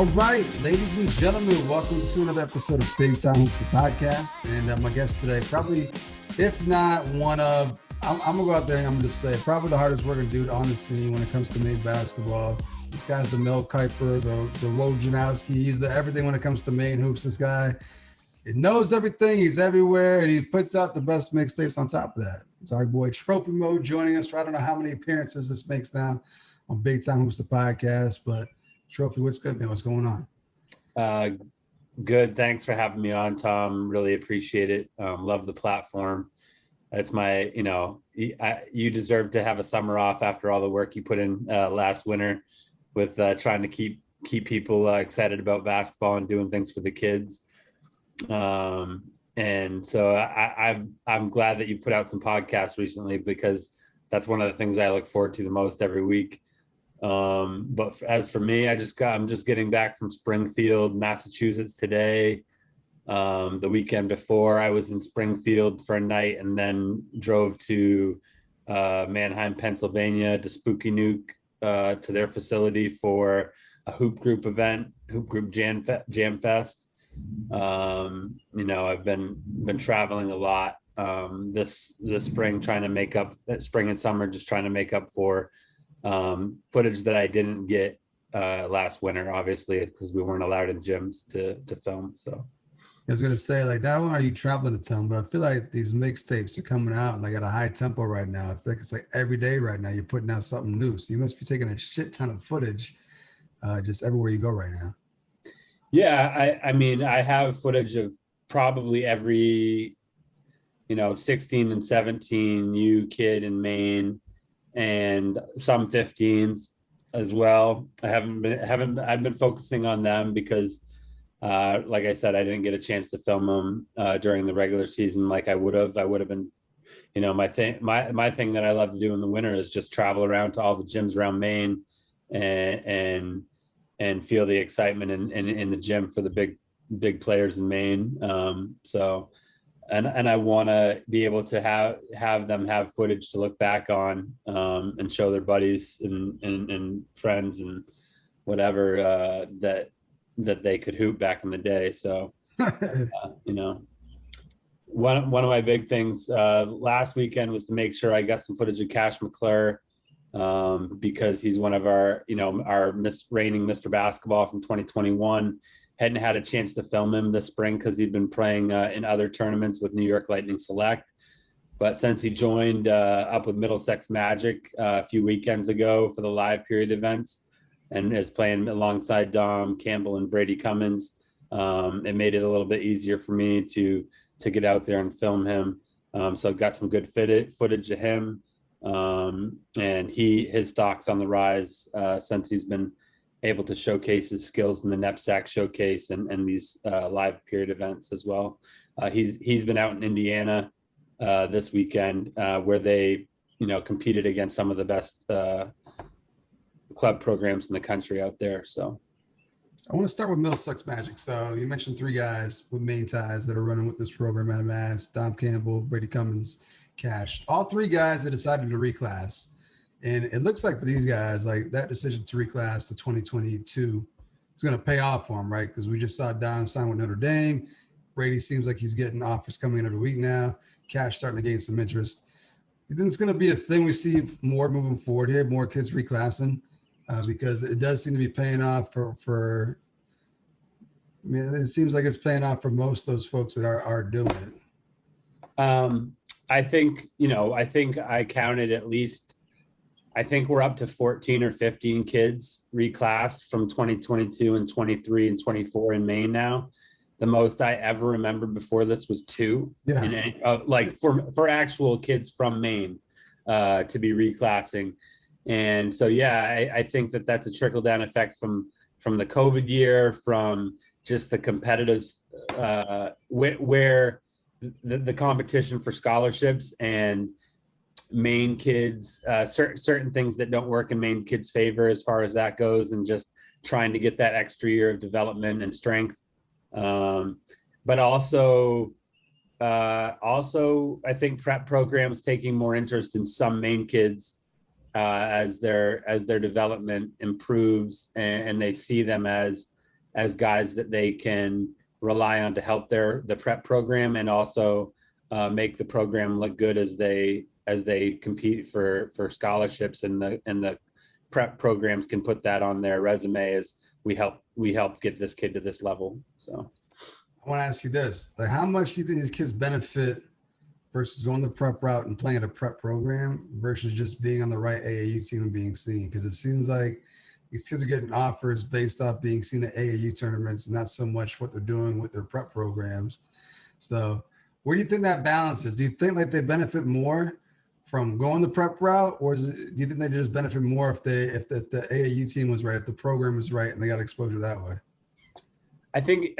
All right, ladies and gentlemen, welcome to another episode of Big Time Hoops, the podcast. And my guest today, probably, if not one of, I'm going to go out there and I'm going to say, probably the hardest working dude on the scene when it comes to Maine basketball. This guy's the Mel Kiper, the Wojnarowski. He's the everything when it comes to Maine hoops. This guy, he knows everything. He's everywhere, and he puts out the best mixtapes on top of that. It's our boy TrophyMode joining us for I don't know how many appearances this makes now on Big Time Hoops, the podcast, but Trophy, what's good, man? What's going on? Good. Thanks for having me on, Tom. Really appreciate it. Love the platform. It's my, you deserve to have a summer off after all the work you put in last winter with trying to keep people excited about basketball and doing things for the kids. And so I'm glad that you put out some podcasts recently because that's one of the things I look forward to the most every week. But as for me, I'm just getting back from Springfield, Massachusetts today. The weekend before I was in Springfield for a night and then drove to Mannheim, Pennsylvania to Spooky Nuke to their facility for a hoop group Jam Fest. I've been traveling a lot this spring, trying to make up spring and summer, just trying to make up for footage that I didn't get last winter, obviously, because we weren't allowed in gyms to film. So I was gonna say, like, not only are you traveling to town, but I feel like these mixtapes are coming out like at a high tempo right now. I feel like it's like every day right now you're putting out something new. So you must be taking a shit ton of footage just everywhere you go right now. Yeah, I mean, I have footage of probably every 16 and 17 U kid in Maine and some 15s as well. I've been focusing on them because like I said, I didn't get a chance to film them during the regular season like I would have been, my thing that I love to do in the winter is just travel around to all the gyms around Maine and feel the excitement in the gym for the big players in Maine. And I want to be able to have them have footage to look back on and show their buddies and friends and whatever that they could hoop back in the day. So, one of my big things last weekend was to make sure I got some footage of Cash McClure because he's one of our reigning Mr. Basketball from 2021. Hadn't had a chance to film him this spring because he'd been playing in other tournaments with New York Lightning Select. But since he joined up with Middlesex Magic a few weekends ago for the live period events and is playing alongside Dom Campbell and Brady Cummins, it made it a little bit easier for me to get out there and film him. So I've got some good footage of him. And his stock's on the rise since he's been able to showcase his skills in the NEPSAC showcase and these live period events as well. He's been out in Indiana this weekend where they competed against some of the best club programs in the country out there. So I want to start with Middlesex Magic. So you mentioned three guys with Maine ties that are running with this program out of Mass: Dom Campbell, Brady Cummins, Cash. All three guys that decided to reclass. And it looks like for these guys, like that decision to reclass to 2022 is going to pay off for them, right? Because we just saw Dom sign with Notre Dame. Brady seems like he's getting offers coming in every week now. Cash starting to gain some interest. You think it's going to be a thing we see more moving forward here, more kids reclassing, because it does seem to be paying off for I mean, it seems like it's paying off for most of those folks that are doing it. I think I counted at least, I think we're up to 14 or 15 kids reclassed from 2022 and 23 and 24 in Maine now. The most I ever remember before this was 2. Yeah. Like for actual kids from Maine to be reclassing. And so, yeah, I think that's a trickle down effect from the COVID year, from just the competitive where the competition for scholarships and Maine kids, certain things that don't work in Maine kids' favor as far as that goes, and just trying to get that extra year of development and strength. But also I think prep programs taking more interest in some Maine kids as their development improves and they see them as as guys that they can rely on to help the prep program, and also make the program look good as they compete for scholarships, and the prep programs can put that on their resume as we help get this kid to this level. So I want to ask you this: like, how much do you think these kids benefit versus going the prep route and playing at a prep program versus just being on the right AAU team and being seen? Because it seems like these kids are getting offers based off being seen at AAU tournaments, not so much what they're doing with their prep programs. So where do you think that balance is? Do you think like they benefit more from going the prep route, or do you think they just benefit more if the AAU team was right, if the program was right, and they got exposure that way? I think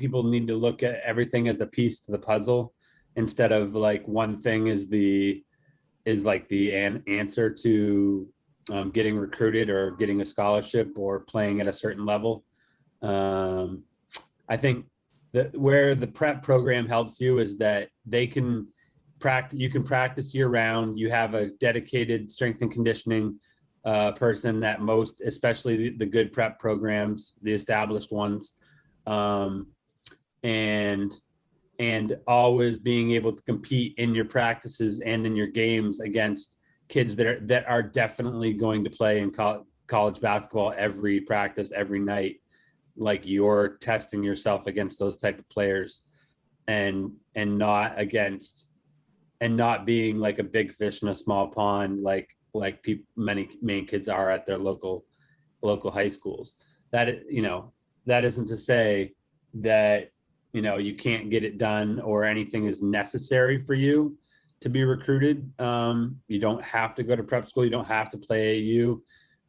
people need to look at everything as a piece to the puzzle, instead of like one thing is like the answer to getting recruited or getting a scholarship or playing at a certain level. I think that where the prep program helps you is that they can practice. You can practice year round. You have a dedicated strength and conditioning person that most, especially the good prep programs, the established ones, and always being able to compete in your practices and in your games against kids that are definitely going to play in college basketball every practice, every night. Like, you're testing yourself against those type of players, and not being like a big fish in a small pond, like many Maine kids are at their local high schools. That isn't to say that you can't get it done or anything is necessary for you to be recruited. You don't have to go to prep school. You don't have to play AU.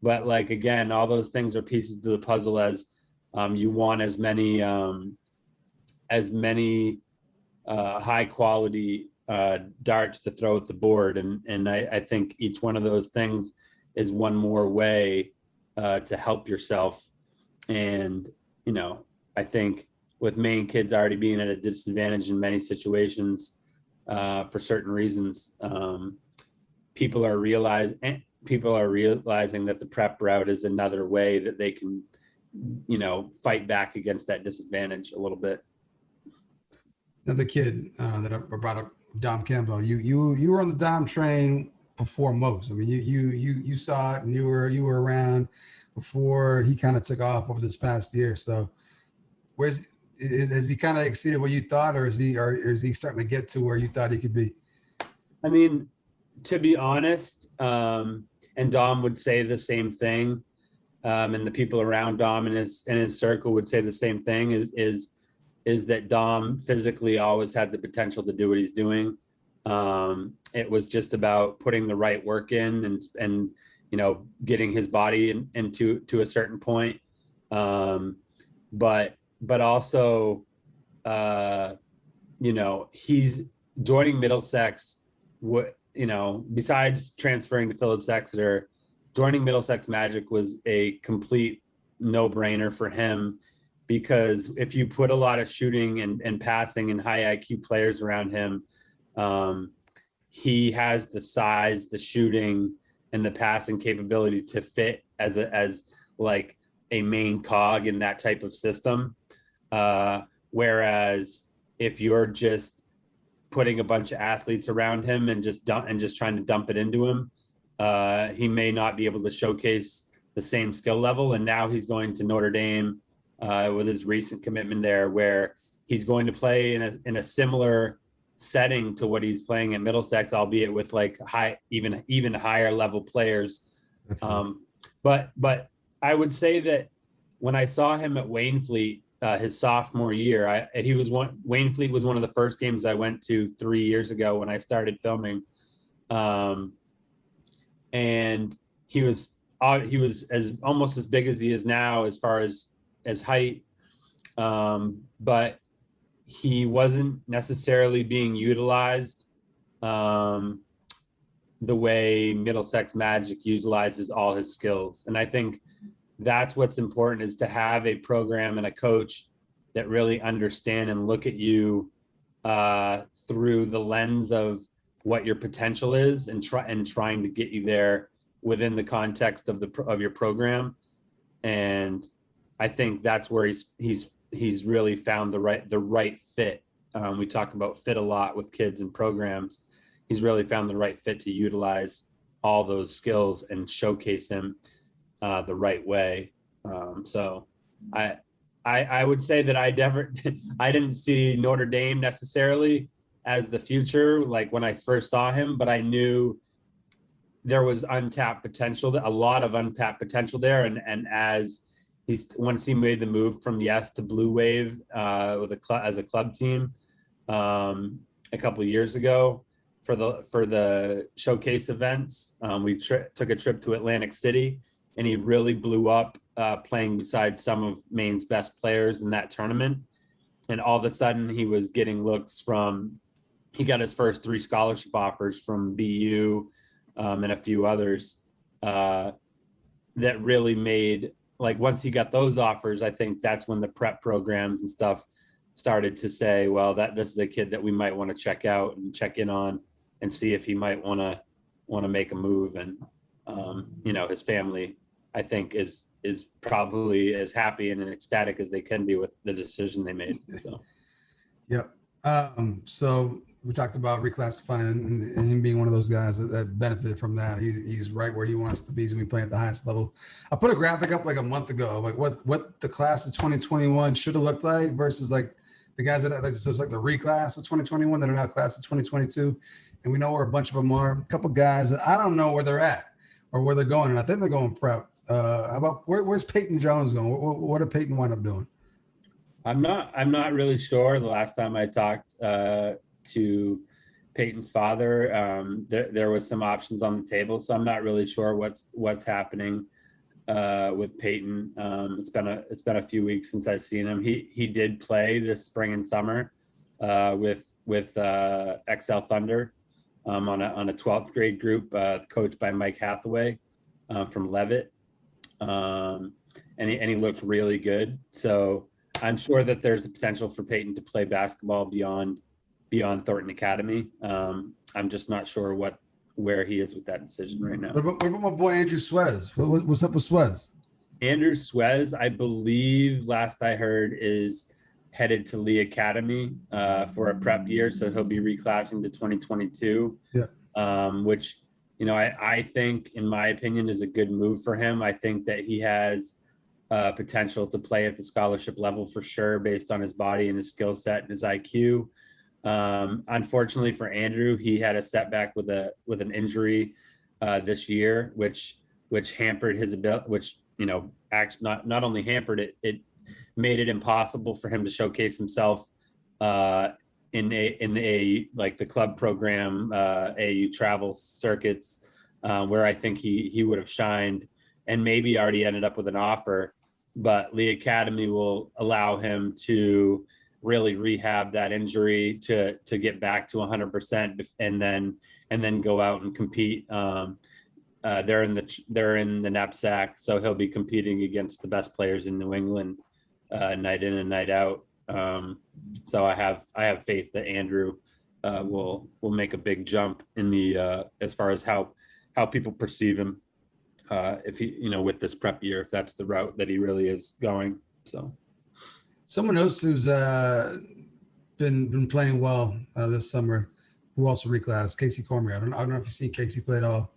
But like, again, all those things are pieces to the puzzle as you want as many high quality darts to throw at the board. And I think each one of those things is one more way to help yourself. And, I think with Maine kids already being at a disadvantage in many situations for certain reasons, people are realizing that the prep route is another way that they can, fight back against that disadvantage a little bit. Another kid that I brought up, Dom Campbell. You were on the Dom train before most. I mean, you saw it, and you were around before he kind of took off over this past year. So, has he kind of exceeded what you thought, or is he starting to get to where you thought he could be? I mean, to be honest, and Dom would say the same thing, and the people around Dom and his circle would say the same thing. Is that Dom physically always had the potential to do what he's doing. It was just about putting the right work in and getting his body into a certain point. But also, he's joining Middlesex. Besides transferring to Phillips Exeter, joining Middlesex Magic was a complete no-brainer for him, because if you put a lot of shooting and passing and high IQ players around him, he has the size, the shooting, and the passing capability to fit as like a main cog in that type of system. Whereas if you're just putting a bunch of athletes around him and just trying to dump it into him, he may not be able to showcase the same skill level. And now he's going to Notre Dame with his recent commitment there, where he's going to play in a similar setting to what he's playing at Middlesex, albeit with like even higher level players. But I would say that when I saw him at Waynfleet his sophomore year, Waynfleet was one of the first games I went to 3 years ago when I started filming, and he was almost as big as he is now as far as height, but he wasn't necessarily being utilized the way Middlesex Magic utilizes all his skills. And I think that's what's important, is to have a program and a coach that really understand and look at you through the lens of what your potential is, and trying to get you there within the context of your program. And I think that's where he's really found the right fit. We talk about fit a lot with kids and programs. He's really found the right fit to utilize all those skills and showcase him the right way. So I would say that I didn't see Notre Dame necessarily as the future, like when I first saw him, but I knew there was untapped potential, a lot of untapped potential there. And as once he made the move from Yes to Blue Wave as a club team a couple of years ago for the showcase events, we took a trip to Atlantic City, and he really blew up playing beside some of Maine's best players in that tournament. And all of a sudden he was getting looks he got his first 3 scholarship offers from BU and a few others that really made, like, once he got those offers, I think that's when the prep programs and stuff started to say, well, this is a kid that we might want to check out and check in on and see if he might want to make a move. And his family, I think, is probably as happy and ecstatic as they can be with the decision they made. So, yep. So we talked about reclassifying and him being one of those guys that benefited from that. He's right where he wants to be. He's gonna be playing at the highest level. I put a graphic up like a month ago, like what the class of 2021 should have looked like versus like the guys that so it's like the reclass of 2021 that are now class of 2022, and we know where a bunch of them are. A couple guys that I don't know where they're at or where they're going, and I think they're going prep. How about where's Peyton Jones going? What did Peyton wind up doing? I'm not really sure. The last time I talked to Peyton's father, there was some options on the table, so I'm not really sure what's happening with Peyton. It's been a few weeks since I've seen him. He did play this spring and summer with XL Thunder on a 12th grade group coached by Mike Hathaway from Levitt, and he looked really good. So I'm sure that there's a potential for Peyton to play basketball beyond Thornton Academy. I'm just not sure where he is with that decision right now. What about my boy Andrew Suez? What's up with Suez? Andrew Suez, I believe, last I heard, is headed to Lee Academy for a prep year, so he'll be reclassing to 2022. Yeah. Which, I think, in my opinion, is a good move for him. I think that he has potential to play at the scholarship level for sure, based on his body and his skill set and his IQ. Unfortunately for Andrew, he had a setback with an injury this year, which hampered his ability, which, actually not only hampered it, it made it impossible for him to showcase himself in the club program, AU travel circuits, where I think he would have shined and maybe already ended up with an offer. But Lee Academy will allow him to really rehab that injury to get back to 100% and then go out and compete. They're in the knapsack, so he'll be competing against the best players in New England night in and night out. So I have faith that Andrew will make a big jump in the as far as how people perceive him if he with this prep year, if that's the route that he really is going. So someone else who's been playing well this summer, who also reclassed, Casey Cormier. I don't know if you've seen Casey play at all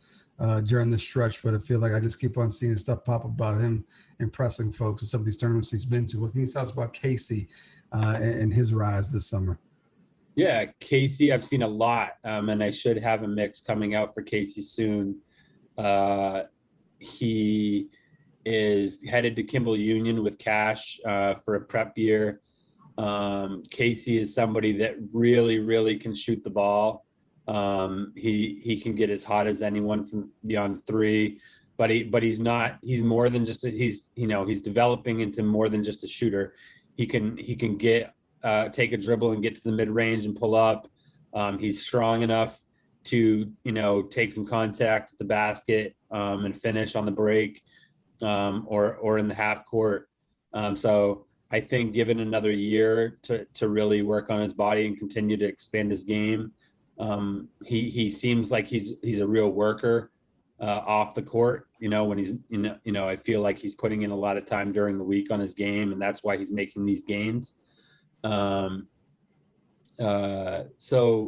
during this stretch, but I feel like I just keep on seeing stuff pop up about him impressing folks in some of these tournaments he's been to. What can you tell us about Casey and his rise this summer? Yeah, Casey, I've seen a lot, and I should have a mix coming out for Casey soon. He is headed to Kimball Union with Cash for a prep year. Casey is somebody that really can shoot the ball. He can get as hot as anyone from beyond 3, but he's more than just he's developing into more than just a shooter. He can get take a dribble and get to the mid range and pull up. He's strong enough to take some contact at the basket and finish on the break or in the half court. So I think given another year to really work on his body and continue to expand his game, he seems like he's a real worker. off the court, when he's, I feel like he's putting in a lot of time during the week on his game, and that's why he's making these gains. So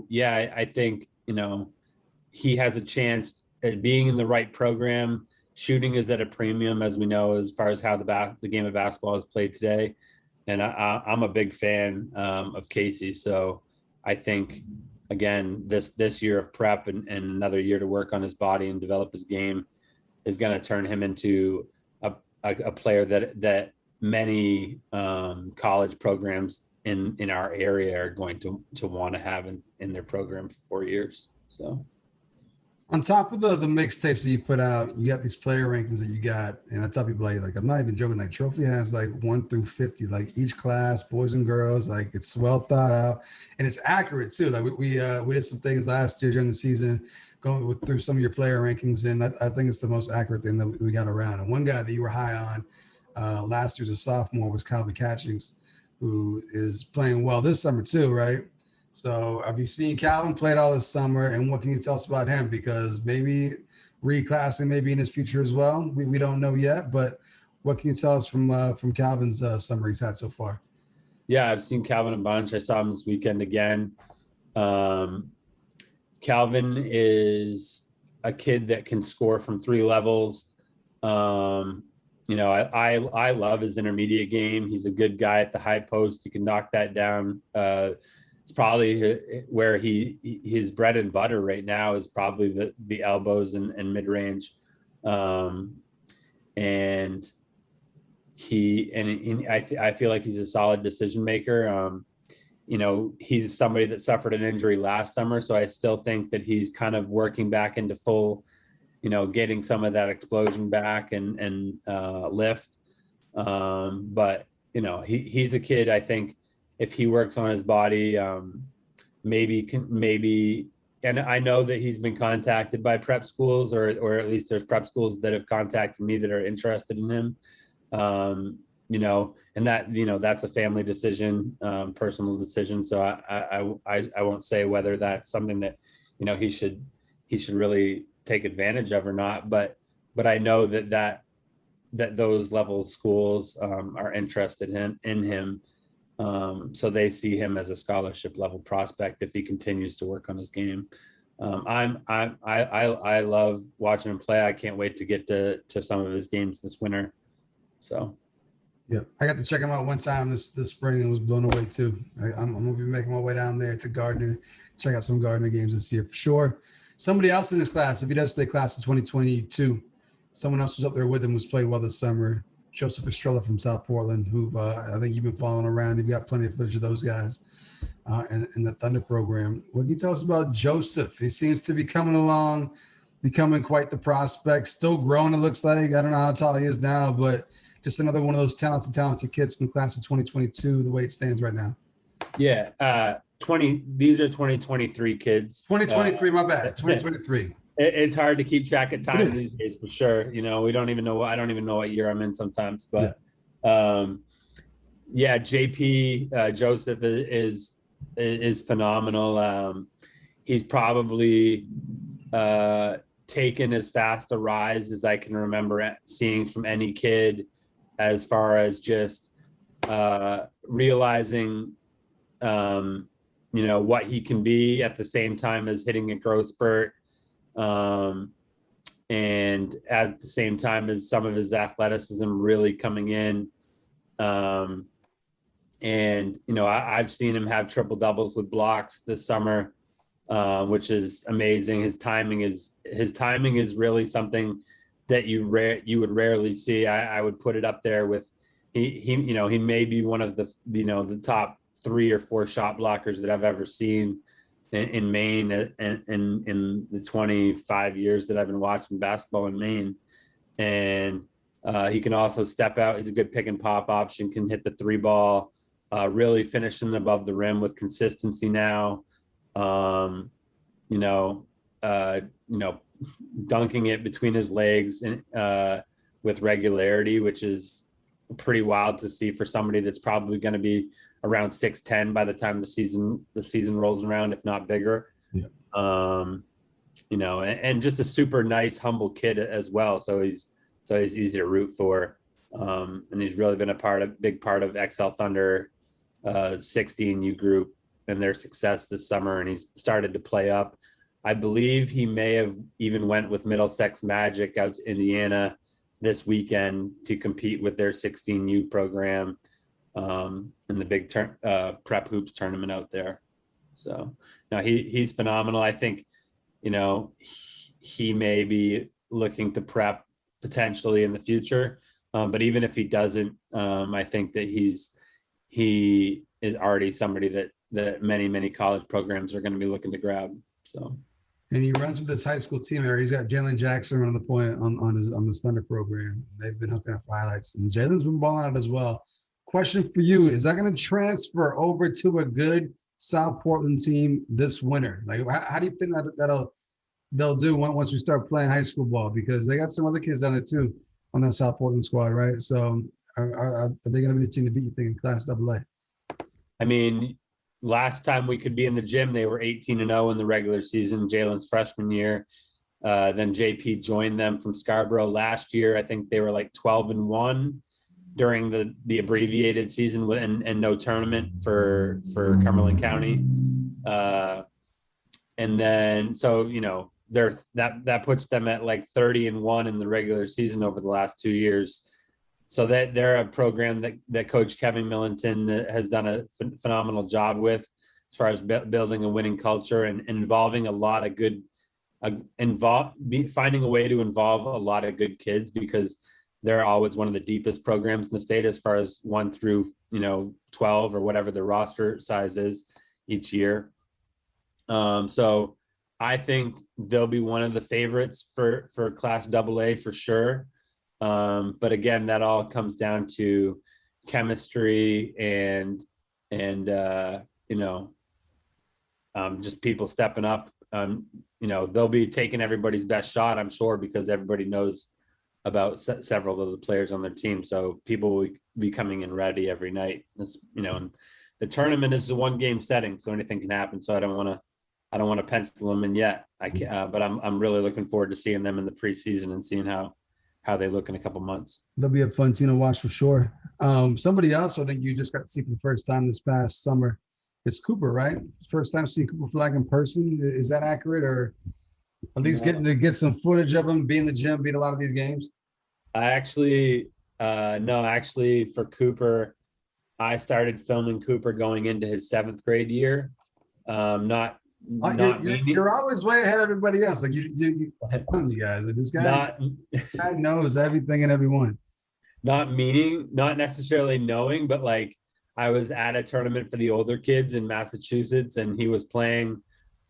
yeah, I think, he has a chance at being in the right program. Shooting is at a premium, as we know, as far as how the game of basketball is played today. And I'm a big fan of Casey. So I think, again, this year of prep and another year to work on his body and develop his game is going to turn him into a player that many college programs in our area are going to want to have in their program for 4 years. So on top of the mixtapes that you put out, you got these player rankings that you got, and I tell people like I'm not even joking. Like Trophy has like 1 through 50, like each class, boys and girls. Like it's well thought out and it's accurate too. Like we did some things last year during the season, going through some of your player rankings, and I think it's the most accurate thing that we got around. And one guy that you were high on last year as a sophomore was Calvin Catchings, who is playing well this summer too, right? So have you seen Calvin played all this summer, and what can you tell us about him? Because maybe reclassing maybe in his future as well. We don't know yet, but what can you tell us from Calvin's summer he's had so far? Yeah, I've seen Calvin a bunch. I saw him this weekend again. Calvin is a kid that can score from 3 levels. I love his intermediate game. He's a good guy at the high post. He can knock that down. It's probably where his bread and butter right now is probably the elbows and mid range, and I feel like he's a solid decision maker. He's somebody that suffered an injury last summer, so I still think that he's kind of working back into full, getting some of that explosion back and lift. But he's a kid. I think if he works on his body, maybe, and I know that he's been contacted by prep schools, or at least there's prep schools that have contacted me that are interested in him. And that's a family decision, personal decision. So I won't say whether that's something that, he should really take advantage of or not. But I know that those level schools are interested in him. So they see him as a scholarship level prospect if he continues to work on his game. I love watching him play. I can't wait to get to some of his games this winter. So, yeah, I got to check him out one time this spring and was blown away too. I'm gonna be making my way down there to Gardner, check out some Gardner games this year for sure. Somebody else in his class, if he does stay class in 2022, someone else was up there with him who's played well this summer. Joseph Estrella from South Portland, who I think you've been following around. You've got plenty of footage of those guys in the Thunder program. What can you tell us about Joseph? He seems to be coming along, becoming quite the prospect, still growing, it looks like. I don't know how tall he is now, but just another one of those talented kids from the class of 2022, the way it stands right now. Yeah, these are 2023 kids. 2023, my bad, 2023. It's hard to keep track of time these days for sure. We don't even know. I don't even know what year I'm in sometimes. But JP Joseph is phenomenal. He's probably taken as fast a rise as I can remember seeing from any kid, as far as just realizing what he can be at the same time as hitting a growth spurt. And at the same time as some of his athleticism really coming in. I've seen him have triple doubles with blocks this summer, which is amazing. His timing is really something that you would rarely see. I would put it up there with he may be one of the top 3 or 4 shot blockers that I've ever seen in Maine and in the 25 years that I've been watching basketball in Maine. And he can also step out. He's a good pick and pop option, can hit the 3 ball, really finishing above the rim with consistency now. Dunking it between his legs and with regularity, which is pretty wild to see for somebody that's probably going to be around 6'10" by the time the season rolls around, if not bigger. Yeah. and just a super nice, humble kid as well. So he's easy to root for. And he's really been big part of XL Thunder 16U group and their success this summer. And he's started to play up. I believe he may have even went with Middlesex Magic out to Indiana this weekend to compete with their 16U program in the big prep hoops tournament out there. So no, he's phenomenal. I think, he may be looking to prep potentially in the future. But even if he doesn't, I think that he is already somebody that many college programs are going to be looking to grab. So. And he runs with his high school team there. He's got Jalen Jackson running the point on the Thunder program. They've been hooking up highlights, and Jalen's been balling out as well. Question for you: is that going to transfer over to a good South Portland team this winter? Like, how do you think they'll do once we start playing high school ball? Because they got some other kids down there too on that South Portland squad, right? So are they going to be the team to beat, you think, in Class AA? I mean, last time we could be in the gym, they were 18-0 in the regular season, Jalen's freshman year. Then JP joined them from Scarborough last year. I think they were like 12-1 during the abbreviated season and no tournament for Cumberland County. And then, so, that puts them at like 30-1 in the regular season over the last 2 years. So that they're a program that Coach Kevin Millington has done a phenomenal job with as far as building a winning culture and involving a lot of good, finding a way to involve a lot of good kids, because they're always one of the deepest programs in the state as far as 1 through 12 or whatever the roster size is each year. So I think they'll be one of the favorites for Class AA for sure. But again, that all comes down to chemistry and just people stepping up. They'll be taking everybody's best shot, I'm sure, because everybody knows about several of the players on their team. So people will be coming in ready every night. And the tournament is a 1-game setting, so anything can happen. So I don't want to pencil them in yet. But I'm really looking forward to seeing them in the preseason and seeing how they look in a couple months. They'll be a fun team to watch for sure. Somebody else I think you just got to see for the first time this past summer. It's Cooper, right? First time seeing Cooper Flag in person. Is that accurate, or at least getting to get some footage of him, be in the gym, be at a lot of these games? Actually, for Cooper, I started filming Cooper going into his 7th grade year. You're always way ahead of everybody else. Like you guys. Like, this guy knows everything and everyone. Not necessarily knowing, but like I was at a tournament for the older kids in Massachusetts, and he was playing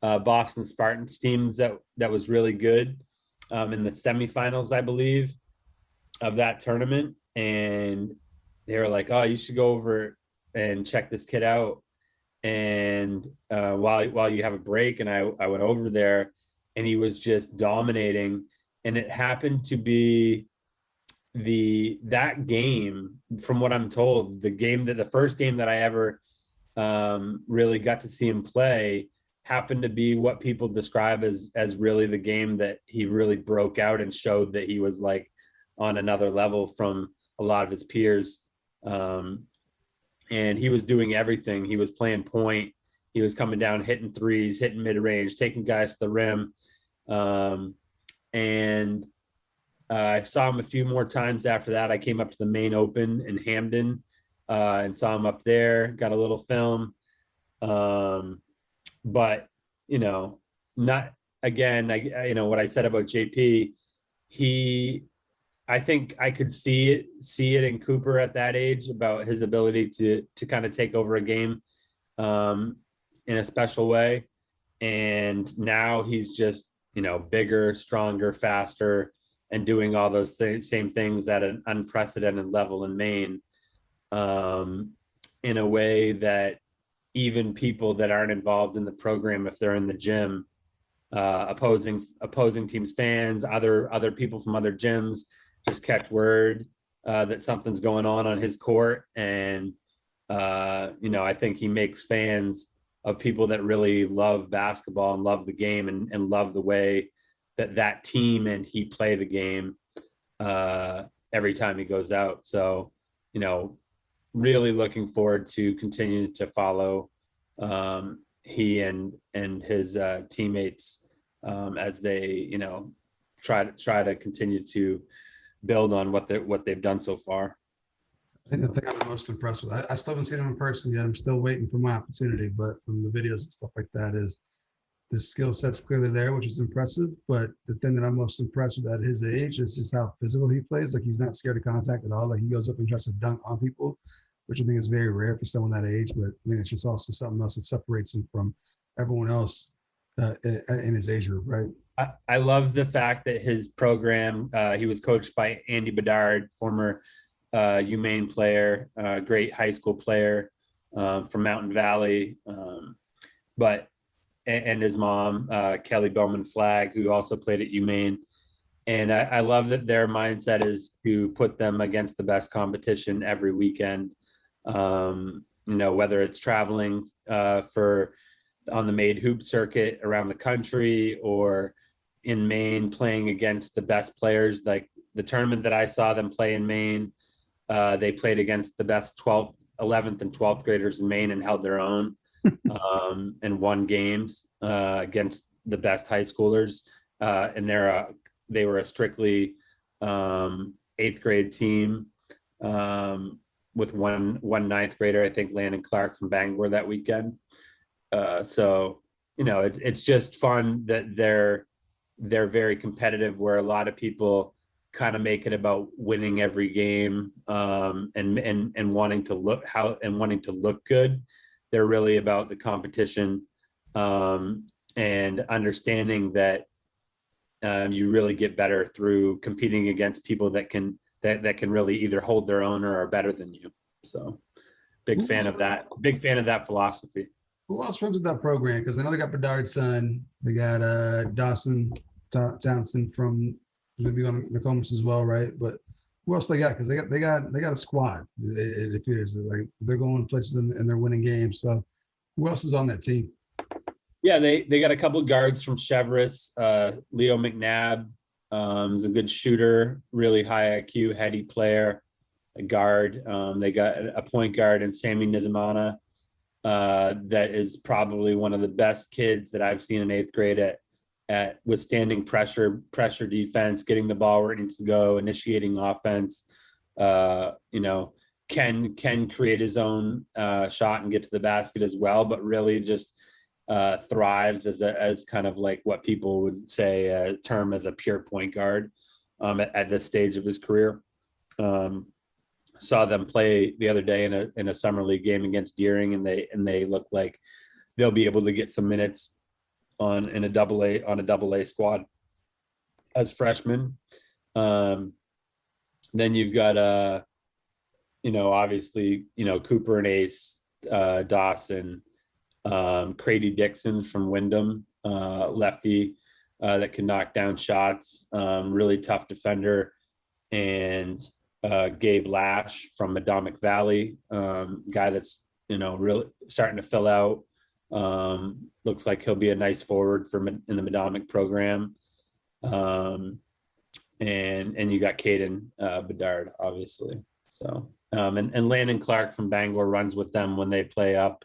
Boston Spartans teams that was really good in the semifinals, I believe, of that tournament. And they were like, "Oh, you should go over and check this kid out." And while you have a break, and I went over there, and he was just dominating. And it happened to be that game, from what I'm told, the first game that I ever really got to see him play happened to be what people describe as really the game that he really broke out and showed that he was like on another level from a lot of his peers. And he was doing everything. He was playing point. He was coming down, hitting threes, hitting mid-range, taking guys to the rim. And I saw him a few more times after that. I came up to the Maine Open in Hamden and saw him up there, got a little film. But, not again, what I said about JP, I think I could see it in Cooper at that age, about his ability to kind of take over a game in a special way. And now he's just, bigger, stronger, faster, and doing all those same things at an unprecedented level in Maine in a way that even people that aren't involved in the program, if they're in the gym, opposing teams, fans, other people from other gyms, just catch word that something's going on his court. And, I think he makes fans of people that really love basketball and love the game and love the way that team and he play the game every time he goes out. So, really looking forward to continuing to follow he and his teammates as they, try to continue to build on what they've done so far. I think the thing I'm most impressed with, I still haven't seen him in person yet. I'm still waiting for my opportunity, but from the videos and stuff like that, is the skill set's clearly there, which is impressive. But the thing that I'm most impressed with at his age is just how physical he plays. Like, he's not scared of contact at all. Like, he goes up and tries to dunk on people, which I think is very rare for someone that age. But I think it's just also something else that separates him from everyone else in his age group, right? I love the fact that his program, he was coached by Andy Bedard, former Maine player, great high school player from Mountain Valley, and his mom, Kelly Bowman Flagg, who also played at UMaine. And I love that their mindset is to put them against the best competition every weekend. Whether it's traveling on the Maine hoop circuit around the country or in Maine playing against the best players. Like the tournament that I saw them play in Maine, they played against the best 12th, 11th, and 12th graders in Maine and held their own and won games against the best high schoolers. And they were a strictly 8th grade team with one ninth grader, I think Landon Clark from Bangor that weekend. So it's just fun that they're very competitive, where a lot of people kind of make it about winning every game and wanting to look good. They're really about the competition and understanding that you really get better through competing against people that can really either hold their own or are better than you. So big fan of that philosophy. Who else runs with that program? Because I know they got Bedard's son. They got Dawson Townsend from maybe on the Comas as well, right? But who else they got? Because they got a squad. It appears that, like, they're going places and they're winning games. So who else is on that team? Yeah, they got a couple of guards from Chevrolet. Leo McNabb is a good shooter, really high IQ, heady player. A guard. They got a point guard in Sammy Nizamana. That is probably one of the best kids that I've seen in 8th grade at withstanding pressure defense, getting the ball where it needs to go, initiating offense. Can create his own shot and get to the basket as well, but really just thrives as kind of like what people would say term as a pure point guard at this stage of his career. Saw them play the other day in a summer league game against Deering, and they look like they'll be able to get some minutes on a double A squad as freshmen. Then you've got obviously Cooper and Ace, Dawson, Crady Dixon from Wyndham, lefty that can knock down shots, really tough defender, and Gabe Lash from Madomic Valley, guy that's really starting to fill out. Looks like he'll be a nice forward in the Madomic program. And you got Caden Bedard, obviously. So and Landon Clark from Bangor runs with them when they play up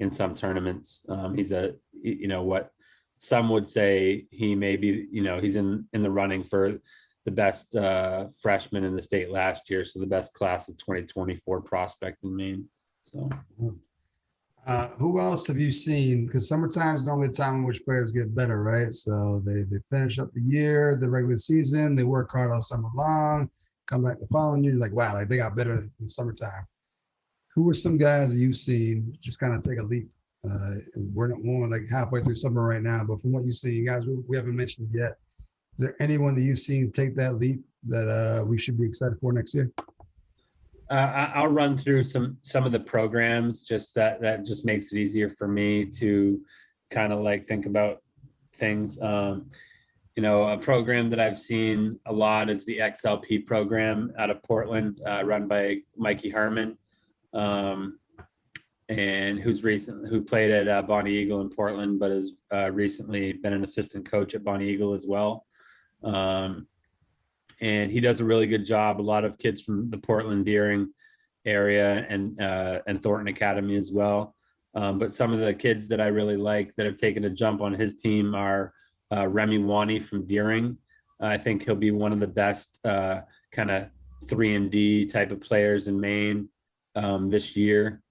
in some tournaments. He's what some would say he may be, he's in the running for the best freshman in the state last year. So the best class of 2024 prospect in Maine. So who else have you seen? Because summertime is normally the time in which players get better, right? So they finish up the year, the regular season, they work hard all summer long, come back the following year, you're like, wow, like they got better in summertime. Who are some guys that you've seen just kind of take a leap? We're not more like halfway through summer right now, but from what you've seen, guys, we haven't mentioned yet. Is there anyone that you've seen take that leap that we should be excited for next year? I'll run through some of the programs, just that just makes it easier for me to kind of like think about things. A program that I've seen a lot is the XLP program out of Portland, run by Mikey Harmon. and who played at Bonnie Eagle in Portland, but has recently been an assistant coach at Bonnie Eagle as well. And he does a really good job. A lot of kids from the Portland Deering area and Thornton Academy as well. But some of the kids that I really like that have taken a jump on his team are Remy Wani from Deering. I think he'll be one of the best kind of 3-and-D type of players in Maine this year.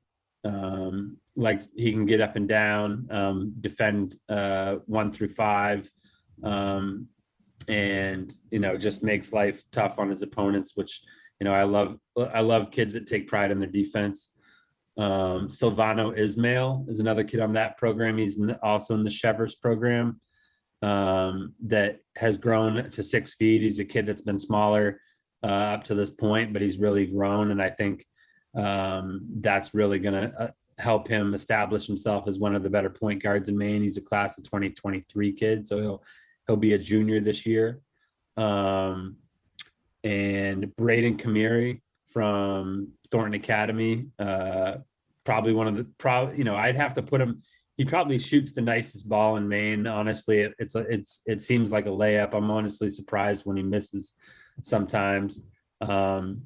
Like he can get up and down, defend 1 through 5, and just makes life tough on his opponents, which I love kids that take pride in their defense. Silvano Ismail is another kid on that program. He's also in the Chevers program that has grown to 6 feet. He's a kid that's been smaller up to this point, but he's really grown, and I think that's really going to help him establish himself as one of the better point guards in Maine. He's a class of 2023 kid, so he'll be a junior this year. And Braden Kamiri from Thornton Academy, probably one of the I'd have to put him. He probably shoots the nicest ball in Maine. Honestly, it seems like a layup. I'm honestly surprised when he misses sometimes. Thornton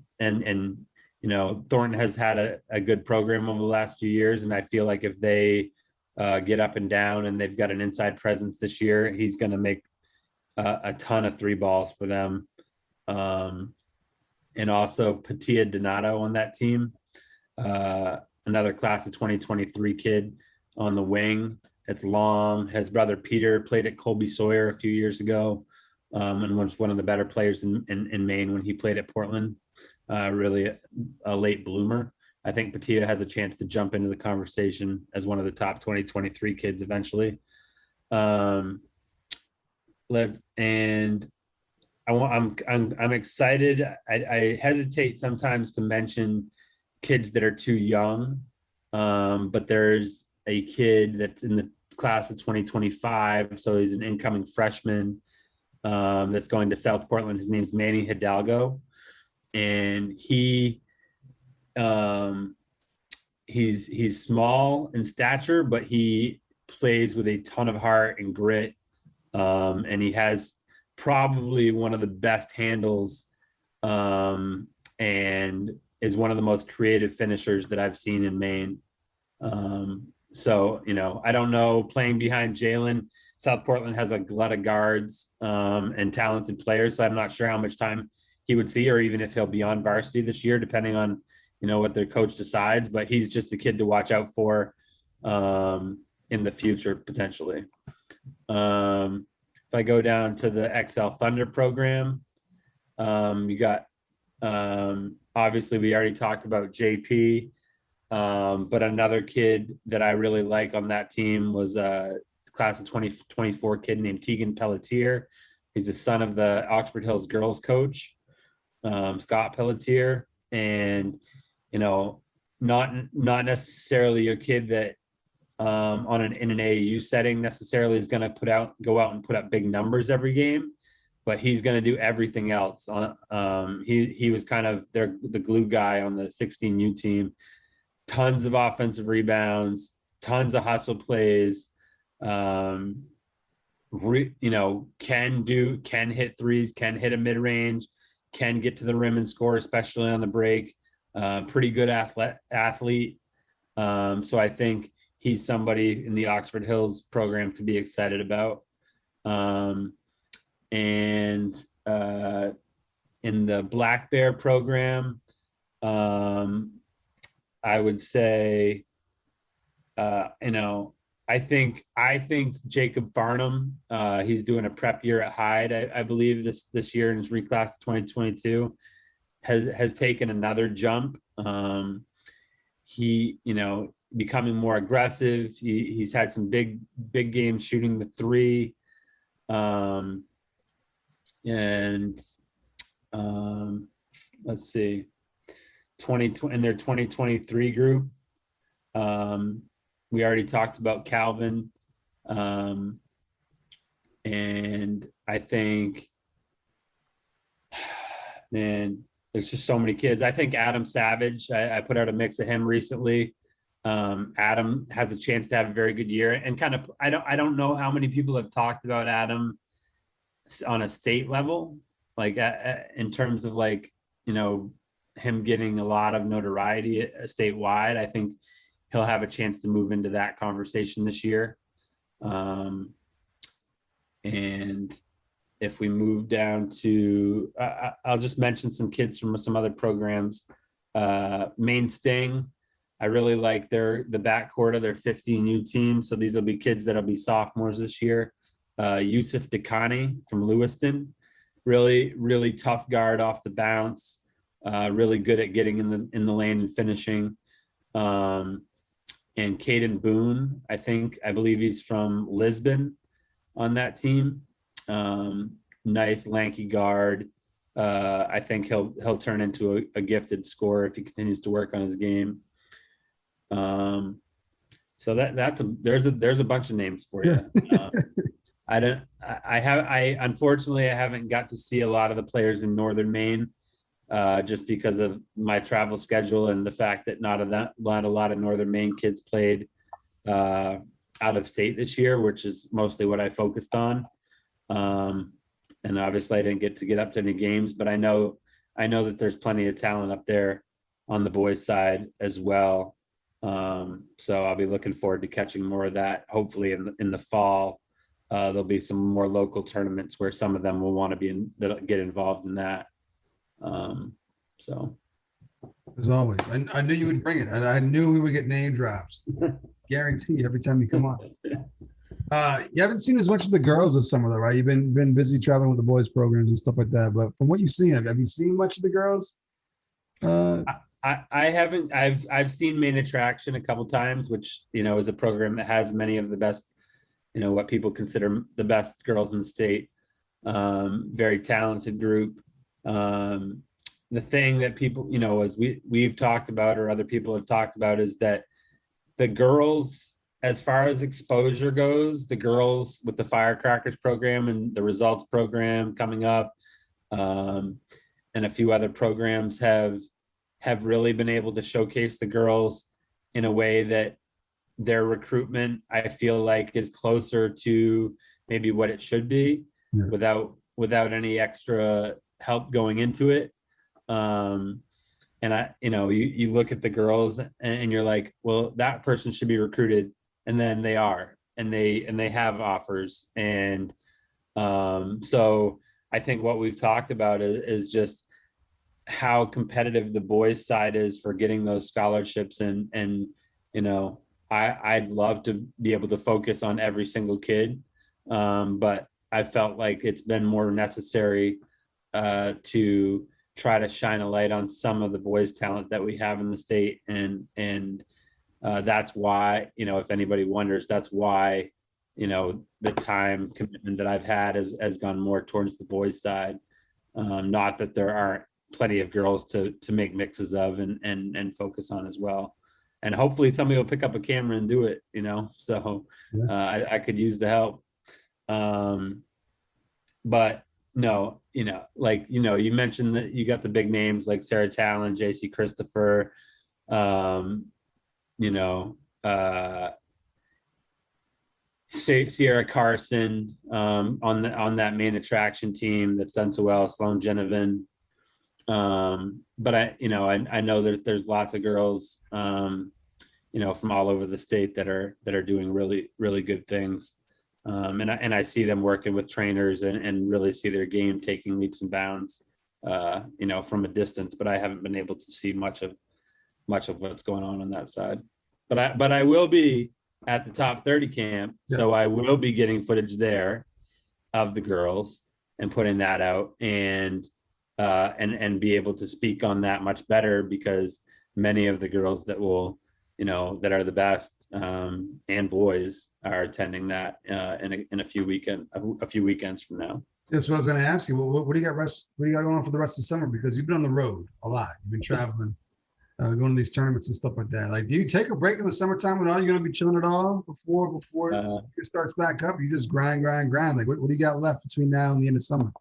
has had a good program over the last few years, and I feel like if they get up and down and they've got an inside presence this year, he's going to make a ton of 3 balls for them. And also Patia Donato on that team, another class of 2023 kid on the wing. It's long. His brother Peter played at Colby Sawyer a few years ago, and was one of the better players in Maine when he played at Portland. Really a late bloomer. I think Patia has a chance to jump into the conversation as one of the top 2023 kids eventually. I'm excited. I hesitate sometimes to mention kids that are too young, but there's a kid that's in the class of 2025, so he's an incoming freshman that's going to South Portland. His name's Manny Hidalgo, and he's small in stature, but he plays with a ton of heart and grit, and he has probably one of the best handles, and is one of the most creative finishers that I've seen in Maine. So I don't know, playing behind Jalen, South Portland has a glut of guards and talented players, so I'm not sure how much time he would see, or even if he'll be on varsity this year, depending on what their coach decides. But he's just a kid to watch out for in the future potentially. If I go down to the XL Thunder program, you got obviously we already talked about JP, but another kid that I really like on that team was a class of 2024 kid named Tegan Pelletier. He's the son of the Oxford Hills girls coach, Scott Pelletier, and not necessarily a kid that in an AAU setting necessarily is going to go out and put up big numbers every game, but he's going to do everything else. He was kind of the glue guy on the 16U team. Tons of offensive rebounds, tons of hustle plays. Can hit threes, can hit a mid range, can get to the rim and score, especially on the break. Pretty good athlete. So I think he's somebody in the Oxford Hills program to be excited about. And in the Black Bear program, I would say, I think Jacob Farnham, he's doing a prep year at Hyde, I believe this year in his reclass of 2022, has taken another jump. He, becoming more aggressive. He's had some big games shooting the 3. Let's see, in their 2023 group. We already talked about Calvin. And I think, man, there's just so many kids. I think Adam Savage, I put out a mix of him recently. Adam has a chance to have a very good year, and kind of I don't know how many people have talked about Adam on a state level, like in terms of like, you know, him getting a lot of notoriety statewide. I think he'll have a chance to move into that conversation this year. And if we move down to, I'll just mention some kids from some other programs. Maine Sting, I really like the backcourt of their 15U team. So these will be kids that'll be sophomores this year. Yusuf Dakani from Lewiston, really, really tough guard off the bounce. Really good at getting in the lane and finishing. And Caden Boone, I believe he's from Lisbon on that team. Nice lanky guard. I think he'll turn into a gifted scorer if he continues to work on his game. So there's a bunch of names for you. Unfortunately I haven't got to see a lot of the players in Northern Maine, just because of my travel schedule and the fact that not a lot of Northern Maine kids played out of state this year, which is mostly what I focused on. And obviously I didn't get to get up to any games, but I know that there's plenty of talent up there on the boys' side as well. So I'll be looking forward to catching more of that. Hopefully in the fall, there'll be some more local tournaments where some of them will want to get involved in that. So as always, I knew you would bring it, and I knew we would get name drops. Guarantee every time you come on. You haven't seen as much of the girls this summer, though, right? You've been busy traveling with the boys programs and stuff like that. But from what you've seen, have you seen much of the girls? I haven't. I've seen Main Attraction a couple times, which, you know, is a program that has many of the best, you know, what people consider the best girls in the state. Very talented group. The thing that people, you know, as we've talked about, or other people have talked about, is that the girls, as far as exposure goes, the girls with the Firecrackers program and the Results program coming up, and a few other programs have really been able to showcase the girls in a way that their recruitment, I feel like, is closer to maybe what it should be, without any extra help going into it. And you look at the girls and you're like, well, that person should be recruited. And then they are, and they have offers. And so I think what we've talked about is just how competitive the boys' side is for getting those scholarships. And you know, I'd love to be able to focus on every single kid. But I felt like it's been more necessary to try to shine a light on some of the boys' talent that we have in the state. And that's why, you know, if anybody wonders, that's why, you know, the time commitment that I've had has gone more towards the boys' side. Not that there aren't plenty of girls to make mixes of and focus on as well. And hopefully somebody will pick up a camera and do it, you know, so I could use the help. But no, you know, like, you know, you mentioned that you got the big names like Sarah Talon, JC Christopher, you know, Sierra Carson, on that Main Attraction team that's done so well, Sloan Genevan. But I know there's lots of girls, you know, from all over the state that are doing really, really good things. And I see them working with trainers and really see their game taking leaps and bounds, you know, from a distance, but I haven't been able to see much of what's going on that side. But I will be at the top 30 camp. Yeah. So I will be getting footage there of the girls and putting that out and be able to speak on that much better, because many of the girls that will, you know, that are the best, and boys are attending that in a few weekends from now. That's what I was going to ask you. What do you got going on for the rest of the summer? Because you've been on the road a lot. You've been traveling, going to these tournaments and stuff like that. Like, do you take a break in the summertime at all? Are you going to be chilling at all before it starts back up? You just grind. Like, what do you got left between now and the end of summer?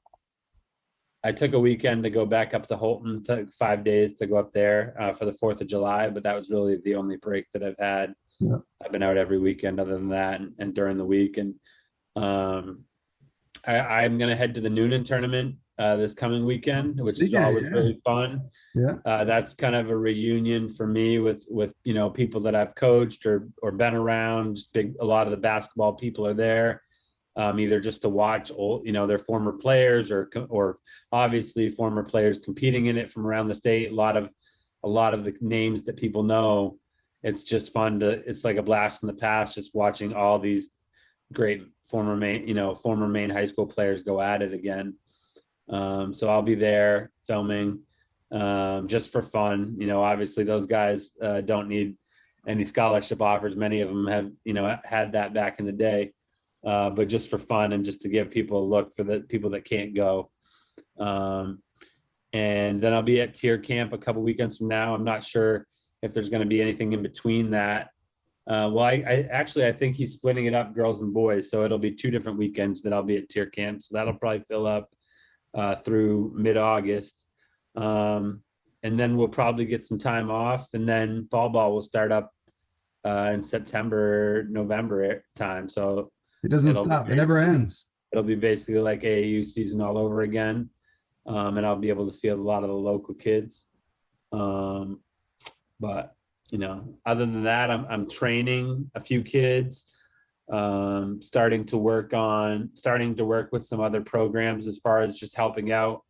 I took a weekend to go back up to Holton. Took 5 days to go up there for the 4th of July, but that was really the only break that I've had. Yeah. I've been out every weekend other than that, and during the week. And um, I'm going to head to the Noonan tournament this coming weekend, which is always really fun. Yeah. That's kind of a reunion for me with people that I've coached or been around. Just a lot of the basketball people are there, either just to watch their former players or obviously former players competing in it from around the state. A lot of the names that people know. It's just fun it's like a blast from the past, just watching all these great former Maine high school players go at it again. So I'll be there filming just for fun. Obviously those guys don't need any scholarship offers. Many of them have, had that back in the day, but just for fun and just to give people a look for the people that can't go. And then I'll be at tier camp a couple weekends from now. I'm not sure if there's going to be anything in between that. I think he's splitting it up, girls and boys. So it'll be 2 different weekends that I'll be at tier camp. So that'll probably fill up through mid-August. And then we'll probably get some time off, and then fall ball will start up in September, November time. So it doesn't stop. It never ends. It'll be basically like AAU season all over again. And I'll be able to see a lot of the local kids. But other than that, I'm training a few kids, starting to work with some other programs as far as just helping out,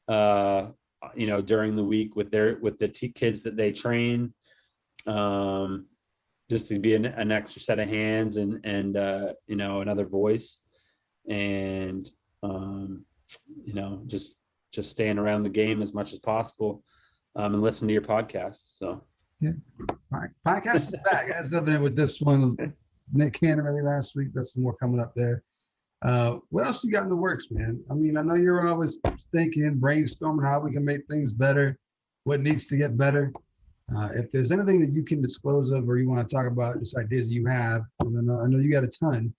during the week with the kids that they train, just to be an extra set of hands and another voice, and just staying around the game as much as possible, and listen to your podcasts. So. Yeah, podcast is back. As evident with this one, Nick Canterbury last week. There's some more coming up there. What else you got in the works, man? I mean, I know you're always thinking, brainstorming how we can make things better, what needs to get better. If there's anything that you can disclose of, or you want to talk about, just ideas you have, because I know you got a ton.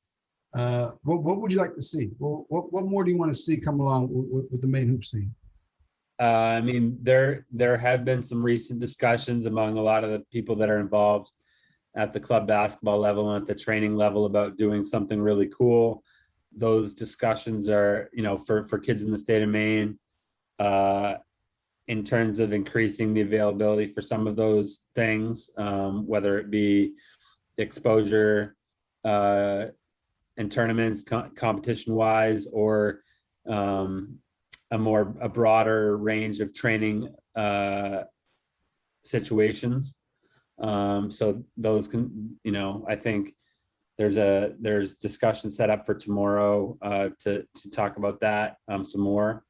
What would you like to see? What more do you want to see come along with the Maine hoop scene? I mean, there have been some recent discussions among a lot of the people that are involved at the club basketball level and at the training level about doing something really cool. Those discussions are, for kids in the state of Maine, in terms of increasing the availability for some of those things, whether it be exposure in tournaments, competition-wise, or a broader range of training situations. So those can, I think there's discussion set up for tomorrow to talk about that some more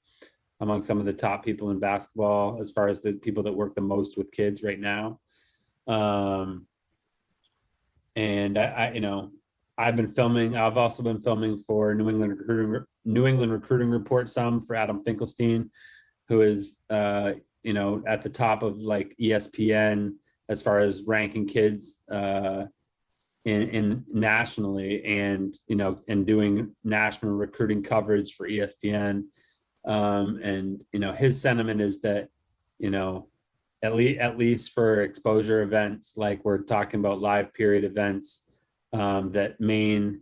among some of the top people in basketball, as far as the people that work the most with kids right now. And I've been filming. I've also been filming for New England Recruiting Report some for Adam Finkelstein, who is at the top of like ESPN as far as ranking kids in nationally, and doing national recruiting coverage for ESPN. And his sentiment is that at least for exposure events, like we're talking about live period events, that Maine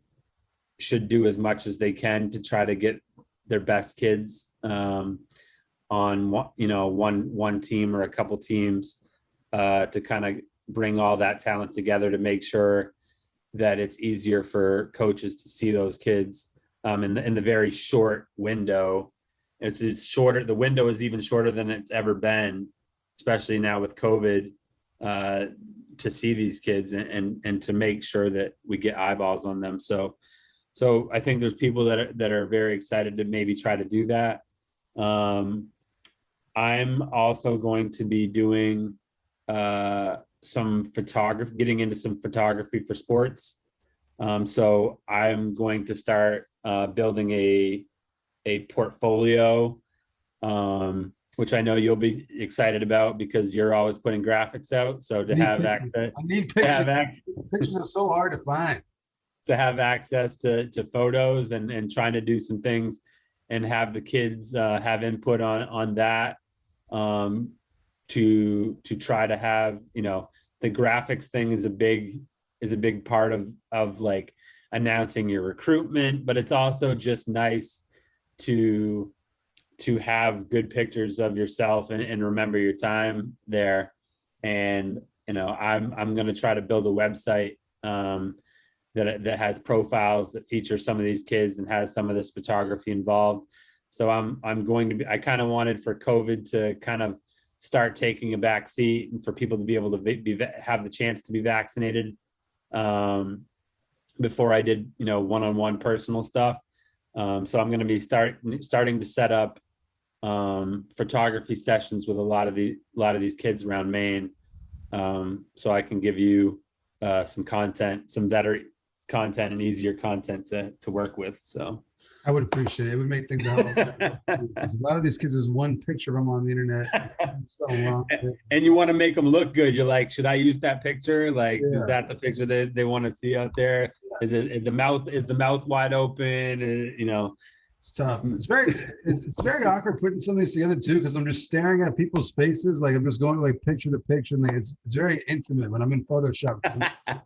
should do as much as they can to try to get their best kids on one team or a couple teams, to kind of bring all that talent together to make sure that it's easier for coaches to see those kids in the very short window. It's shorter. The window is even shorter than it's ever been, especially now with COVID, to see these kids and to make sure that we get eyeballs on them. So I think there's people that are very excited to maybe try to do that. I'm also going to be doing some photography, getting into some photography for sports. So I'm going to start building a portfolio, which I know you'll be excited about because you're always putting graphics out. So to have access, I need pictures. Pictures are so hard to find. To have access to photos and trying to do some things and have the kids have input on that, to try to have, the graphics thing is a big part of like announcing your recruitment, but it's also just nice to have good pictures of yourself and remember your time there. And I'm going to try to build a website that has profiles that feature some of these kids and has some of this photography involved. So I'm going to be, I kind of wanted for COVID to kind of start taking a back seat and for people to be able to have the chance to be vaccinated before I did, one-on-one personal stuff. So I'm going to be starting to set up photography sessions with a lot of these kids around Maine, so I can give you some better content and easier content to work with. So I would appreciate it. It would make things a hell of a lot of these kids is one picture of them on the internet. So wrong. And you want to make them look good. You're like, should I use that picture? Like, Yeah. Is that the picture that they want to see out there? Yeah. Is the mouth wide open? It's tough. It's very awkward putting some of these together too, because I'm just staring at people's faces. Like I'm just going like picture to picture, and it's very intimate when I'm in Photoshop. I'm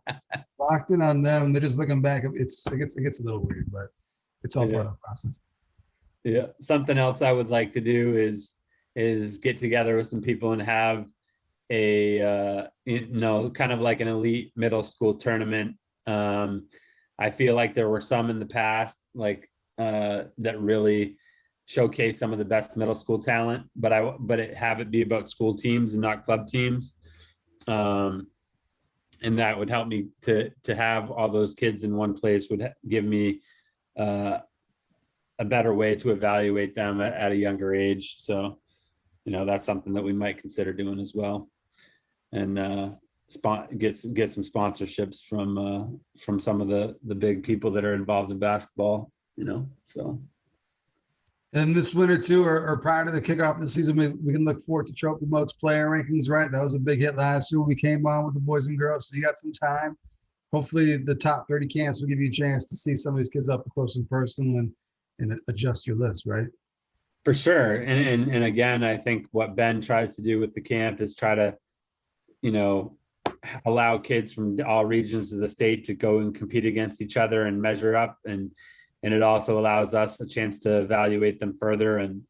locked in on them, and they're just looking back. It gets a little weird, but it's all part of the process. Yeah. Something else I would like to do is get together with some people and have a kind of like an elite middle school tournament. I feel like there were some in the past, like that really showcase some of the best middle school talent, but have it be about school teams and not club teams. And that would help me to have all those kids in one place, would give me a better way to evaluate them at a younger age. So, that's something that we might consider doing as well. And get some sponsorships from some of the big people that are involved in basketball, so. And this winter too, or prior to the kickoff of the season, we can look forward to TrophyMode's player rankings, right? That was a big hit last year when we came on with the boys and girls. So you got some time. Hopefully the top 30 camps will give you a chance to see some of these kids up close and personal and adjust your list, right? For sure. And again, I think what Ben tries to do with the camp is try to, allow kids from all regions of the state to go and compete against each other and measure up. And it also allows us a chance to evaluate them further and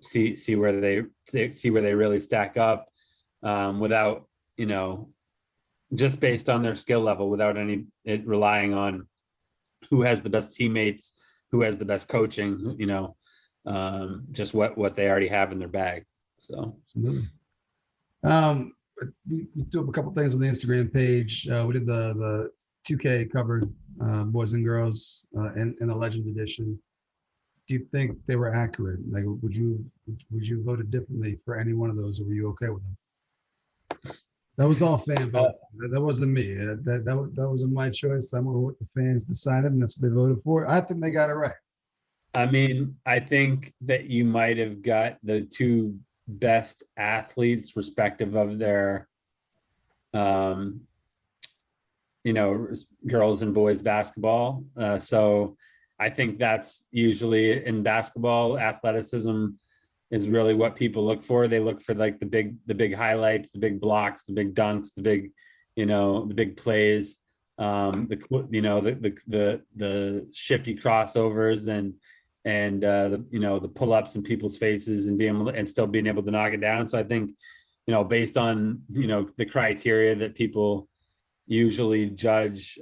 see where they really stack up, without, just based on their skill level, without relying on who has the best teammates, who has the best coaching, just what they already have in their bag. So absolutely. We do have a couple things on the Instagram page. We did the 2K covered boys and girls in the Legends edition. Do you think they were accurate? Like, would you vote it differently for any one of those, or were you okay with them? That was all fan vote. That wasn't me. That wasn't my choice. I went with what the fans decided, and that's what they voted for. I think they got it right. I mean, I think that you might have got the two best athletes respective of their girls and boys basketball. So I think that's usually in basketball, athleticism is really what people look for. They look for like the big highlights, the big blocks, the big dunks, the big plays, the shifty crossovers and the pull-ups in people's faces and still being able to knock it down. So I think, based on, the criteria that people usually judge,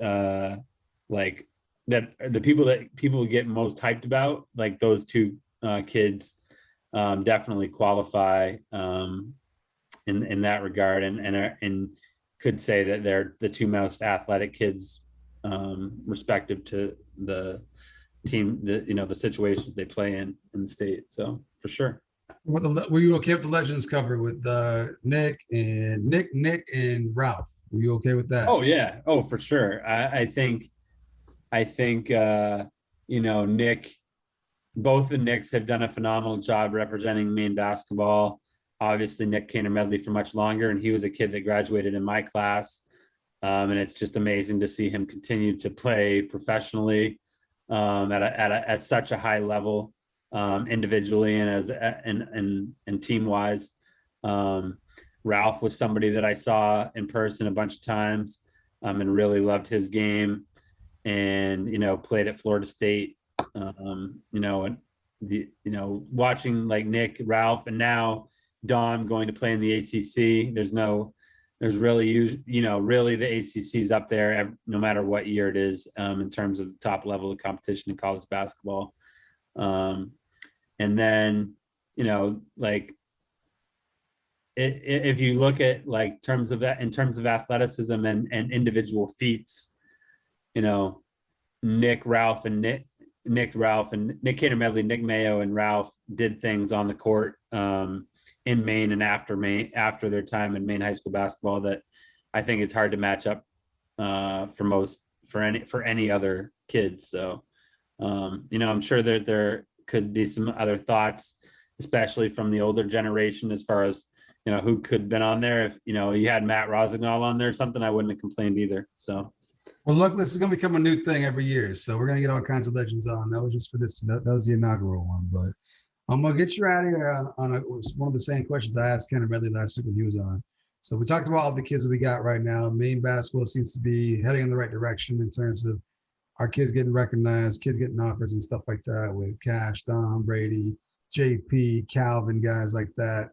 like that the people get most hyped about, like those two kids definitely qualify in that regard, and could say that they're the two most athletic kids respective to the team, the situations they play in the state. So for sure. Were you okay with the Legends cover with Nick and Ralph? Were you okay with that? Oh yeah. Oh, for sure. I think Nick, both the Knicks have done a phenomenal job representing Maine basketball. Obviously, Nick Kaner Medley for much longer, and he was a kid that graduated in my class. And it's just amazing to see him continue to play professionally. at such a high level, individually and and team wise. Ralph was somebody that I saw in person a bunch of times, and really loved his game, and played at Florida State. And watching like Nick, Ralph, and now Dom going to play in the ACC. There's really really the ACC's up there no matter what year it is, in terms of the top level of competition in college basketball. And then like if you look at like in terms of athleticism and individual feats, Nick Ralph and Nick Kaner Medley, Nick Mayo and Ralph did things on the court, in Maine and after their time in Maine high school basketball that I think it's hard to match up, for any other kids. So I'm sure that there could be some other thoughts, especially from the older generation, as far as who could have been on there. If you had Matt Rosignol on there or something, I wouldn't have complained either. So well, look, this is going to become a new thing every year, so we're going to get all kinds of legends on. That was just for this. That was the inaugural one, but I'm going to get you out of here on one of the same questions I asked Kaner Medley last week when he was on. So we talked about all the kids that we got right now. Maine basketball seems to be heading in the right direction in terms of our kids getting recognized, kids getting offers and stuff like that with Cash, Don, Brady, JP, Calvin, guys like that.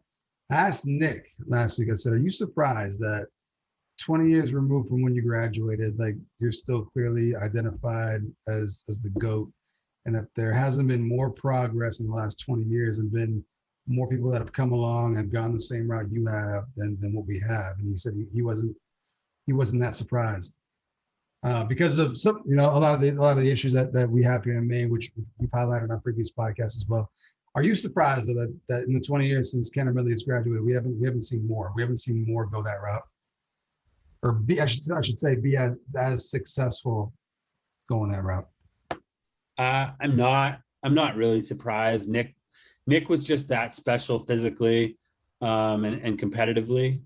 I asked Nick last week, I said, are you surprised that 20 years removed from when you graduated, like you're still clearly identified as the GOAT, and that there hasn't been more progress in the last 20 years and been more people that have come along and gone the same route you have than what we have? And he said he wasn't that surprised, because of some, a lot of the issues that we have here in Maine, which we've highlighted on previous podcasts as well. Are you surprised that in the 20 years since Kaner Medley has graduated, we haven't seen more? We haven't seen more go that route, or I should say, be as successful going that route. I'm not really surprised. Nick was just that special physically, and competitively.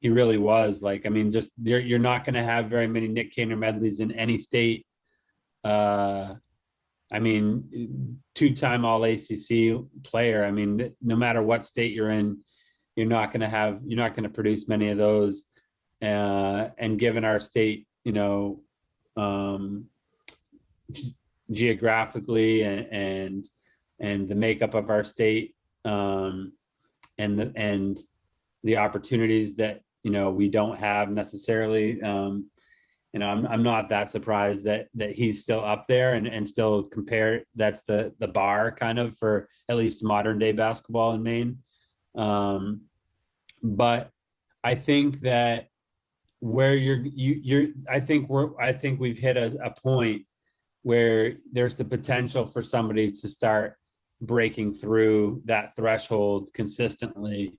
He really was. Like, I mean, just you're not going to have very many Nick Kaner Medleys in any state. I mean, two-time All ACC player. I mean, no matter what state you're in, you're not going to produce many of those. And given our state, geographically and the makeup of our state, and the opportunities that we don't have necessarily, I'm not that surprised that he's still up there and still compare. That's the bar kind of for at least modern day basketball in Maine. But I think that where I think we've hit a point where there's the potential for somebody to start breaking through that threshold consistently.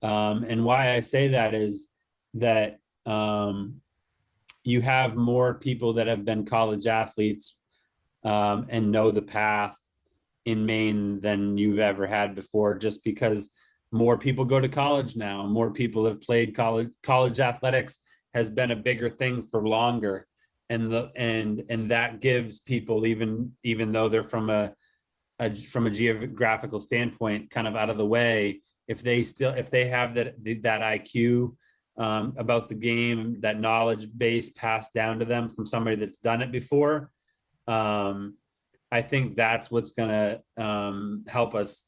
And why I say that is that you have more people that have been college athletes, and know the path in Maine than you've ever had before, just because more people go to college now. More people have played college athletics has been a bigger thing for longer. And that gives people, even though they're from a geographical standpoint kind of out of the way, if they have that IQ, about the game, that knowledge base passed down to them from somebody that's done it before, I think that's what's going to help us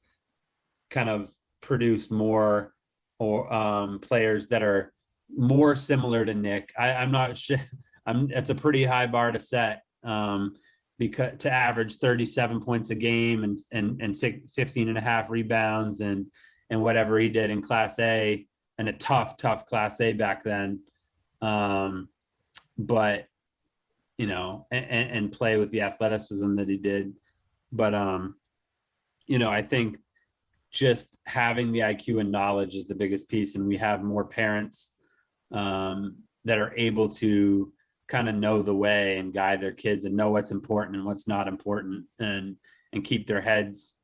kind of produce more players that are more similar to Nick. I'm not sure. It's a pretty high bar to set, because to average 37 points a game and 15 and a half rebounds and whatever he did in Class A, and a tough Class A back then. But, and play with the athleticism that he did. But, I think just having the IQ and knowledge is the biggest piece. And we have more parents, that are able to kind of know the way and guide their kids and know what's important and what's not important, and keep their heads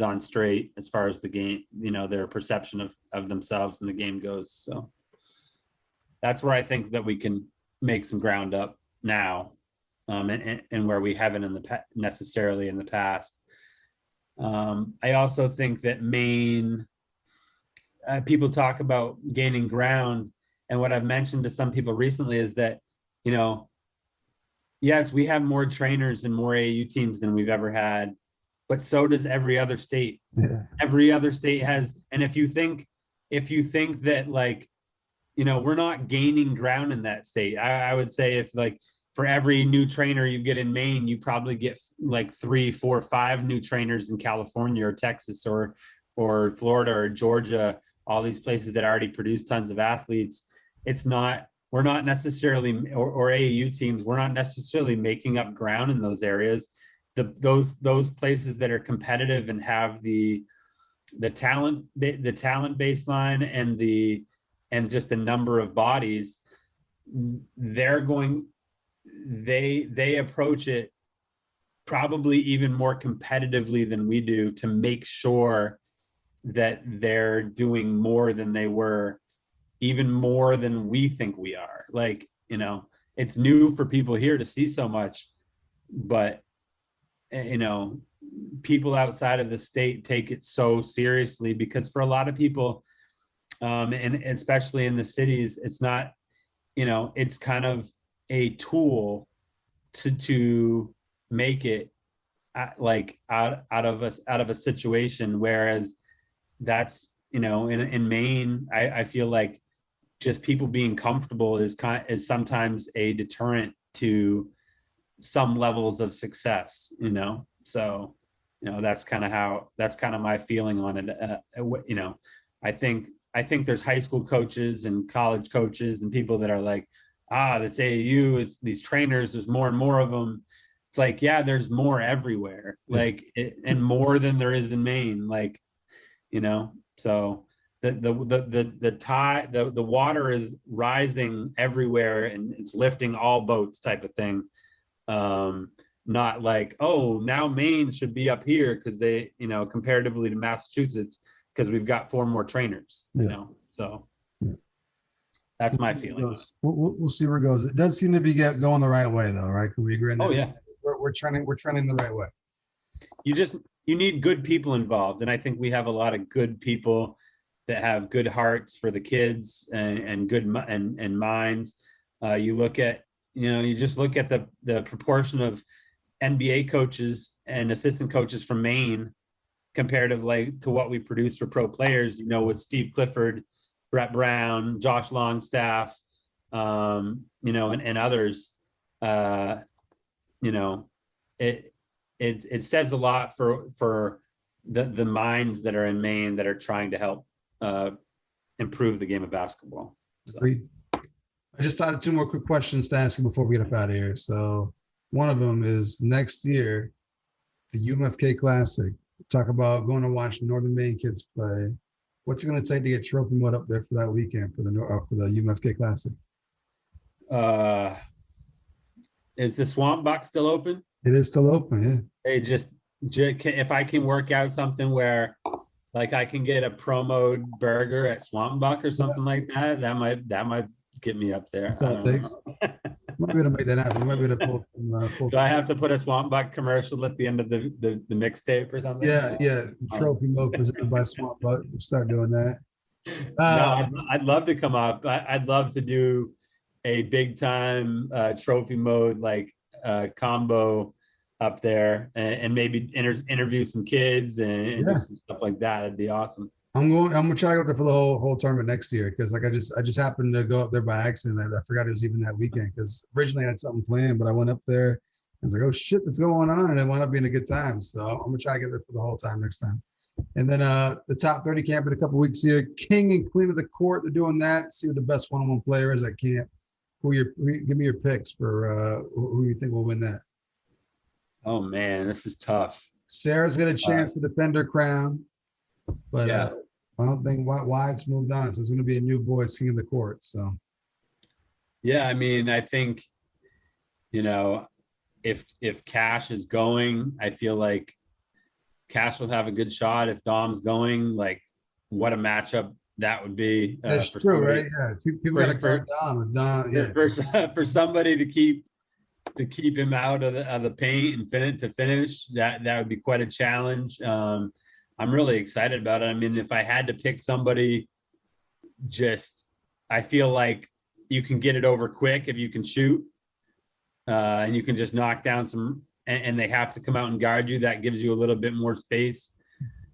on straight as far as the game, their perception of themselves and the game goes. So that's where I think that we can make some ground up now. and where we haven't necessarily in the past. I also think that Maine, people talk about gaining ground, and what I've mentioned to some people recently is that, you know, yes, we have more trainers and more AAU teams than we've ever had, but so does every other state. Yeah. Every other state has, and if you think that, like, you know, we're not gaining ground in that state, I would say if, like, for every new trainer you get in Maine, you probably get like 3, 4, 5 new trainers in California or Texas or Florida or Georgia, all these places that already produce tons of athletes. We're not necessarily, or AAU teams, we're not necessarily making up ground in those areas. Those places that are competitive and have the talent baseline and just the number of bodies, they approach it probably even more competitively than we do to make sure that they're doing more than they were, even more than we think we are. Like, you know, it's new for people here to see so much, but, you know, people outside of the state take it so seriously, because for a lot of people, and especially in the cities, it's not, you know, it's kind of a tool to make it like out of a situation. Whereas that's, you know, in Maine, I feel like just people being comfortable is sometimes a deterrent to some levels of success, you know? So, you know, that's kind of my feeling on it. You know, I think there's high school coaches and college coaches and people that are like, that's AAU, it's these trainers, there's more and more of them. It's like, yeah, there's more everywhere, like, and more than there is in Maine, like, you know. So the water is rising everywhere and it's lifting all boats, type of thing. Not like, oh, now Maine should be up here because they, you know, comparatively to Massachusetts, because we've got 4 more trainers, you know. So that's my feeling. We'll see where it goes. It does seem to be going the right way, though, right? Can we agree on that? Oh yeah, we're trending the right way. You need good people involved, and I think we have a lot of good people that have good hearts for the kids and good minds. You look at, you know, you just look at the proportion of NBA coaches and assistant coaches from Maine comparatively to what we produce for pro players, you know, with Steve Clifford, Brett Brown, Josh Longstaff, you know, and others. You know, it says a lot for the minds that are in Maine that are trying to help improve the game of basketball. So. Agreed. I just thought of 2 more quick questions to ask you before we get up out of here. So one of them is, next year, the UMFK Classic. Talk about going to watch Northern Maine kids play. What's it going to take to get TrophyMode up there for that weekend for the UMFK Classic? Is the Swamp Buck still open? It is still open, yeah. Hey, just if I can work out something where, like, I can get a promo burger at Swamp Buck or something like that, that might get me up there. That's all it takes. Might be able to make that happen. Might be able to pull Do I have to put a Swamp Buck commercial at the end of the mixtape or something? Yeah. TrophyMode presented by Swamp Buck. We'll start doing that. No, I'd love to come up. I'd love to do a big time TrophyMode like combo up there, and maybe interview some kids and do some stuff like that. That'd be awesome. I'm gonna try to go up there for the whole tournament next year, because like I just happened to go up there by accident. I forgot it was even that weekend, because originally I had something planned, but I went up there. I was like, oh shit, what's going on? And it wound up being a good time. So I'm gonna try to get there for the whole time next time. And then the top 30 camp in a couple weeks here. King and Queen of the Court, they're doing that. See what the best one-on-one player is at camp. Give me your picks for who you think will win that. Oh man, this is tough. Sarah's got a chance to defend her crown, but I don't think Wyatt's moved on, so it's going to be a new boys King of the Court. So, yeah, I mean, I think, you know, if Cash is going, I feel like Cash will have a good shot. If Dom's going, like, what a matchup that would be. That's true, right? Yeah, people got to guard Dom. Yeah, for somebody to keep keep him out of the paint and finish. That would be quite a challenge. I'm really excited about it. I mean, if I had to pick somebody, I feel like you can get it over quick if you can shoot, and you can just knock down some, and they have to come out and guard you. That gives you a little bit more space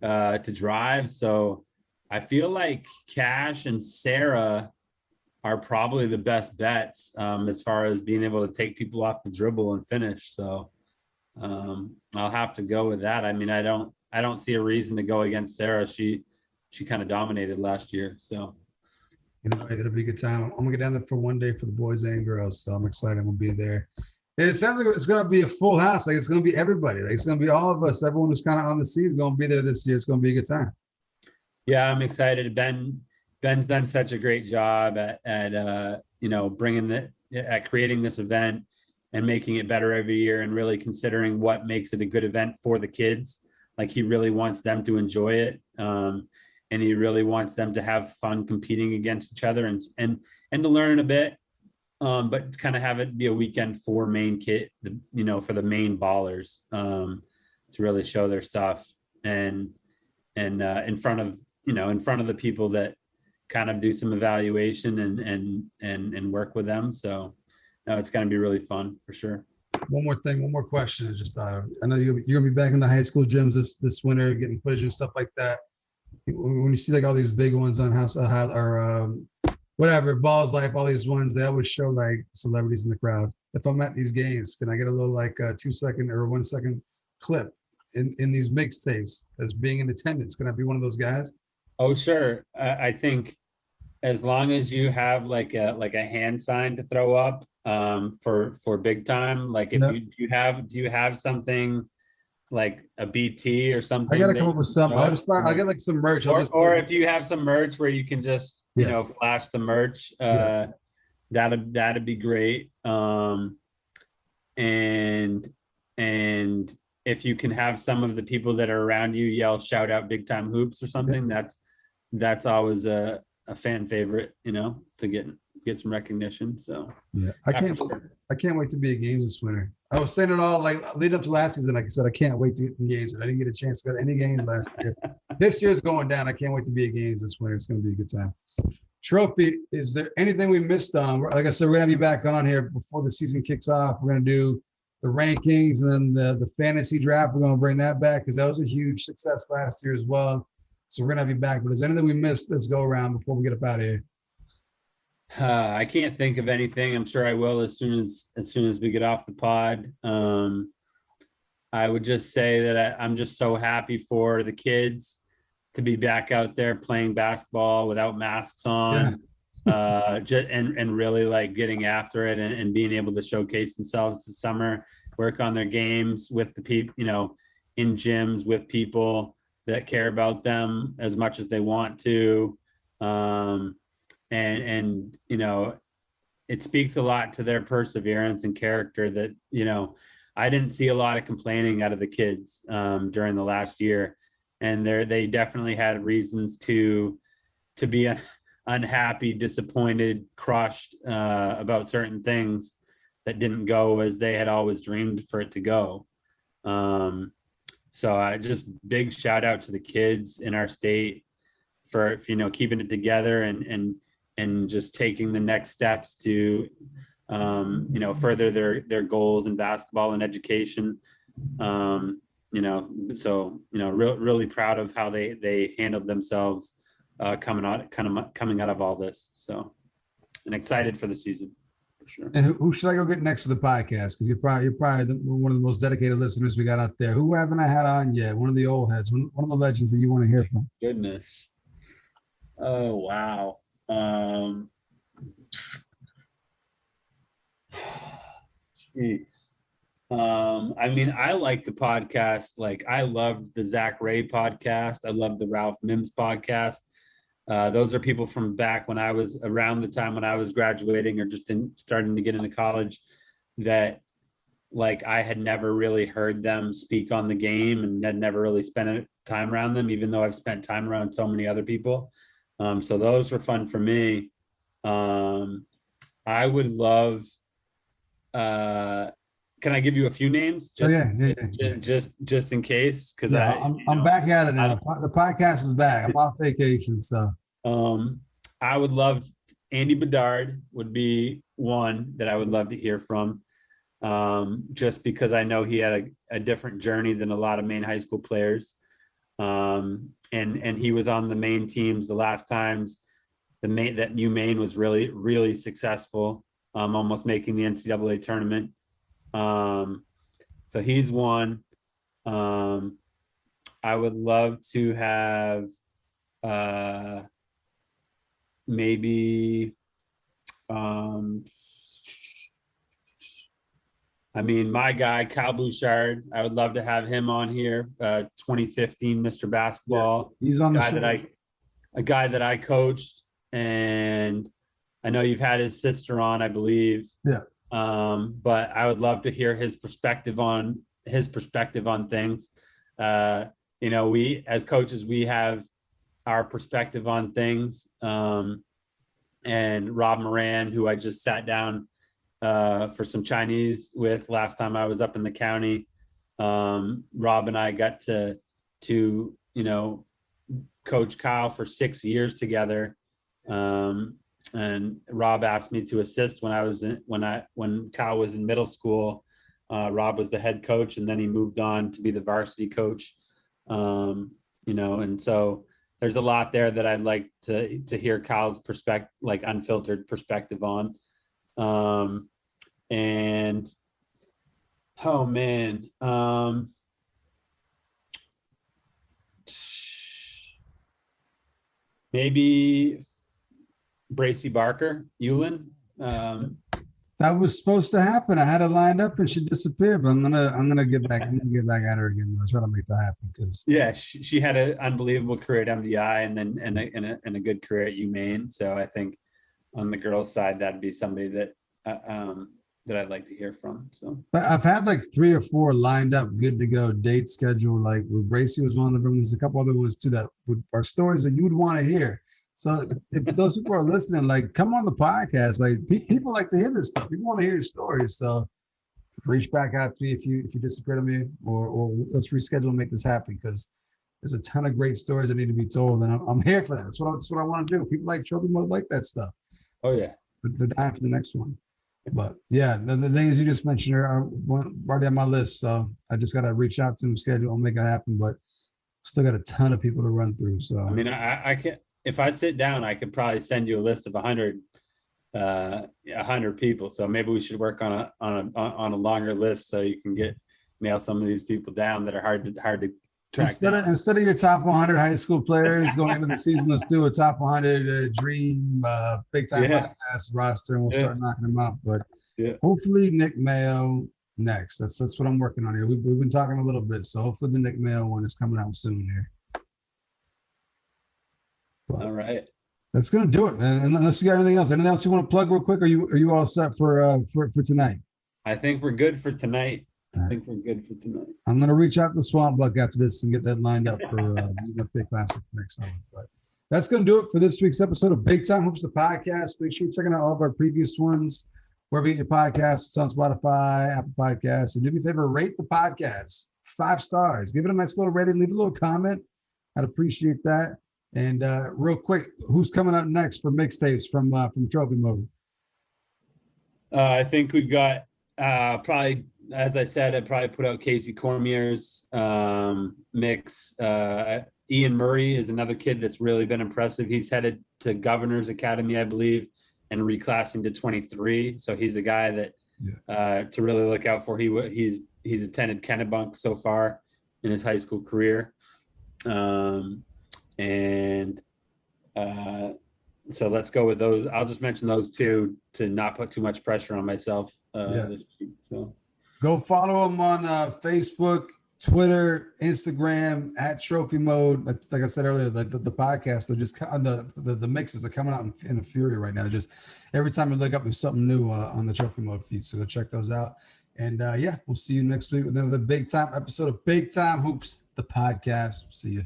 to drive. So I feel like Cash and Sarah are probably the best bets as far as being able to take people off the dribble and finish. So I'll have to go with that. I mean, I don't see a reason to go against Sarah. She kind of dominated last year. So it'll be a good time. I'm gonna get down there for one day for the boys and girls. So I'm excited. I'm gonna be there. And it sounds like it's gonna be a full house. Like it's gonna be everybody. Like it's gonna be all of us. Everyone who's kind of on the scene is gonna be there this year. It's gonna be a good time. Yeah, I'm excited. Ben's done such a great job at creating this event and making it better every year, and really considering what makes it a good event for the kids. Like he really wants them to enjoy it. And he really wants them to have fun competing against each other and to learn a bit, but kind of have it be a weekend for Maine for the Maine ballers, to really show their stuff and in front of the people that kind of do some evaluation and work with them. So no, it's going to be really fun for sure. One more question. I just thought of. I know you're gonna be back in the high school gyms this winter, getting footage and stuff like that. When you see like all these big ones on House or whatever, Balls Life, all these ones, they always show like celebrities in the crowd. If I'm at these games, can I get a little like 2-second or 1-second clip in these mixtapes as being in attendance? Can I be one of those guys? Oh, sure. I think as long as you have like a hand sign to throw up for big time, like if do you have something like a BT or something? I gotta come up with something. I'll get like some merch. Or if you have some merch where you can just flash the merch, that'd be great. And if you can have some of the people that are around you yell shout out Big Time Hoops or something, that's always a fan favorite, to get some recognition. So yeah, I can't wait to be at games this winter. I was saying it all like lead up to last season. Like I said, I can't wait to get in games, and I didn't get a chance to go to any games last year. This year's going down. I can't wait to be at games this winter. It's going to be a good time. Trophy, is there anything we missed on? Like I said, we're going to be back on here before the season kicks off. We're going to do the rankings and then the fantasy draft. We're going to bring that back because that was a huge success last year as well. So we're going to be back. But is there anything we missed? Let's go around before we get up out of here. I can't think of anything. I'm sure I will as soon as we get off the pod. I would just say that I'm just so happy for the kids to be back out there playing basketball without masks on, and really like getting after it and being able to showcase themselves this summer, work on their games with the people, in gyms with people that care about them as much as they want to. And it speaks a lot to their perseverance and character that, I didn't see a lot of complaining out of the kids during the last year. And they definitely had reasons to be unhappy, disappointed, crushed about certain things that didn't go as they had always dreamed for it to go. So I just big shout out to the kids in our state for keeping it together and just taking the next steps to further their goals in basketball and education. Really proud of how they handled themselves coming out of all this. So, and excited for the season for sure. And who should I go get next to the podcast? Because you're probably one of the most dedicated listeners we got out there. Who haven't I had on yet? One of the old heads, one of the legends that you want to hear from. Goodness. Oh wow. Jeez. I mean, I like the podcast. Like I loved the Zach Ray podcast. I love the Ralph Mims podcast. Those are people from back when I was around the time when I was graduating or just starting to get into college that like I had never really heard them speak on the game and had never really spent time around them, even though I've spent time around so many other people. So those were fun for me. I would love can I give you a few names? Just in case, because I'm back at it now. The podcast is back. I'm off vacation, so. I would love Andy Bedard would be one that I would love to hear from, just because I know he had a different journey than a lot of Maine high school players, and he was on the Maine teams the last times that Maine was really successful, almost making the NCAA tournament. So he's one. I would love to have maybe my guy Kyle Bouchard. I would love to have him on here. 2015 Mr. Basketball. Yeah, he's on the show. A guy that I coached, and I know you've had his sister on, I believe. Yeah. But I would love to hear his perspective on things. We as coaches, we have our perspective on things. And Rob Moran, who I just sat down for some Chinese with last time I was up in the county. Rob and I got to coach Kyle for 6 years together. And Rob asked me to assist when Kyle was in middle school. Rob was the head coach, and then he moved on to be the varsity coach. And so there's a lot there that I'd like to hear Kyle's perspective, like unfiltered perspective on. And oh man, maybe Bracy Barker, Eulin. That was supposed to happen. I had it lined up and she disappeared, but I'm gonna get back. I'm gonna get back at her again. I'll try to make that happen because she had an unbelievable career at MDI and then and a good career at UMaine. So I think on the girls' side, that'd be somebody that I'd like to hear from. So, but I've had like 3 or 4 lined up, good to go, date schedule. Like Bracy was one of them. There's a couple other ones too that are stories that you would want to hear. So if those people are listening, like come on the podcast. Like people like to hear this stuff. People want to hear your stories. So reach back out to me if you disagree with me, or let's reschedule and make this happen because there's a ton of great stories that need to be told, and I'm here for that. That's what I want to do. People like TrophyMode like that stuff. Oh yeah, they're dying for the next one. But yeah, the things you just mentioned are already on my list. So I just got to reach out to them, schedule, and make it happen. But still got a ton of people to run through. So I mean, I can't. If I sit down, I could probably send you a list of 100 people. So maybe we should work on a longer list so you can nail some of these people down that are hard to track. Instead of your top 100 high school players going into the season, let's do a top 100 dream big time podcast roster, and we'll start knocking them out. But hopefully Nick Mayo next. That's what I'm working on here. We've been talking a little bit, so hopefully the Nick Mayo one is coming out soon here. But all right, that's gonna do it, man. Unless you got anything else you want to plug real quick? Are you all set for tonight? I think we're good for tonight. I'm gonna reach out to Swamp Buck after this and get that lined up for the Classic next time. But that's gonna do it for this week's episode of Big Time Hoops, the podcast. Make sure you're checking out all of our previous ones. Wherever you get your podcasts, it's on Spotify, Apple Podcasts, and do me a favor, rate the podcast 5 stars. Give it a nice little rating, leave a little comment. I'd appreciate that. And real quick, who's coming up next for mixtapes from TrophyMode? I think we've got probably, as I said, I'd probably put out Casey Cormier's mix. Ian Murray is another kid that's really been impressive. He's headed to Governor's Academy, I believe, and reclassing to 23. So he's a guy that to really look out for. He's attended Kennebunk so far in his high school career. So let's go with those. I'll just mention those 2 to not put too much pressure on myself this week. So go follow them on Facebook, Twitter, Instagram at TrophyMode. Like I said earlier, the podcast, they're just the mixes are coming out in a fury right now. Just every time I look up, there's something new on the TrophyMode feed. So go check those out. And we'll see you next week with another big time episode of Big Time Hoops, the podcast. See you.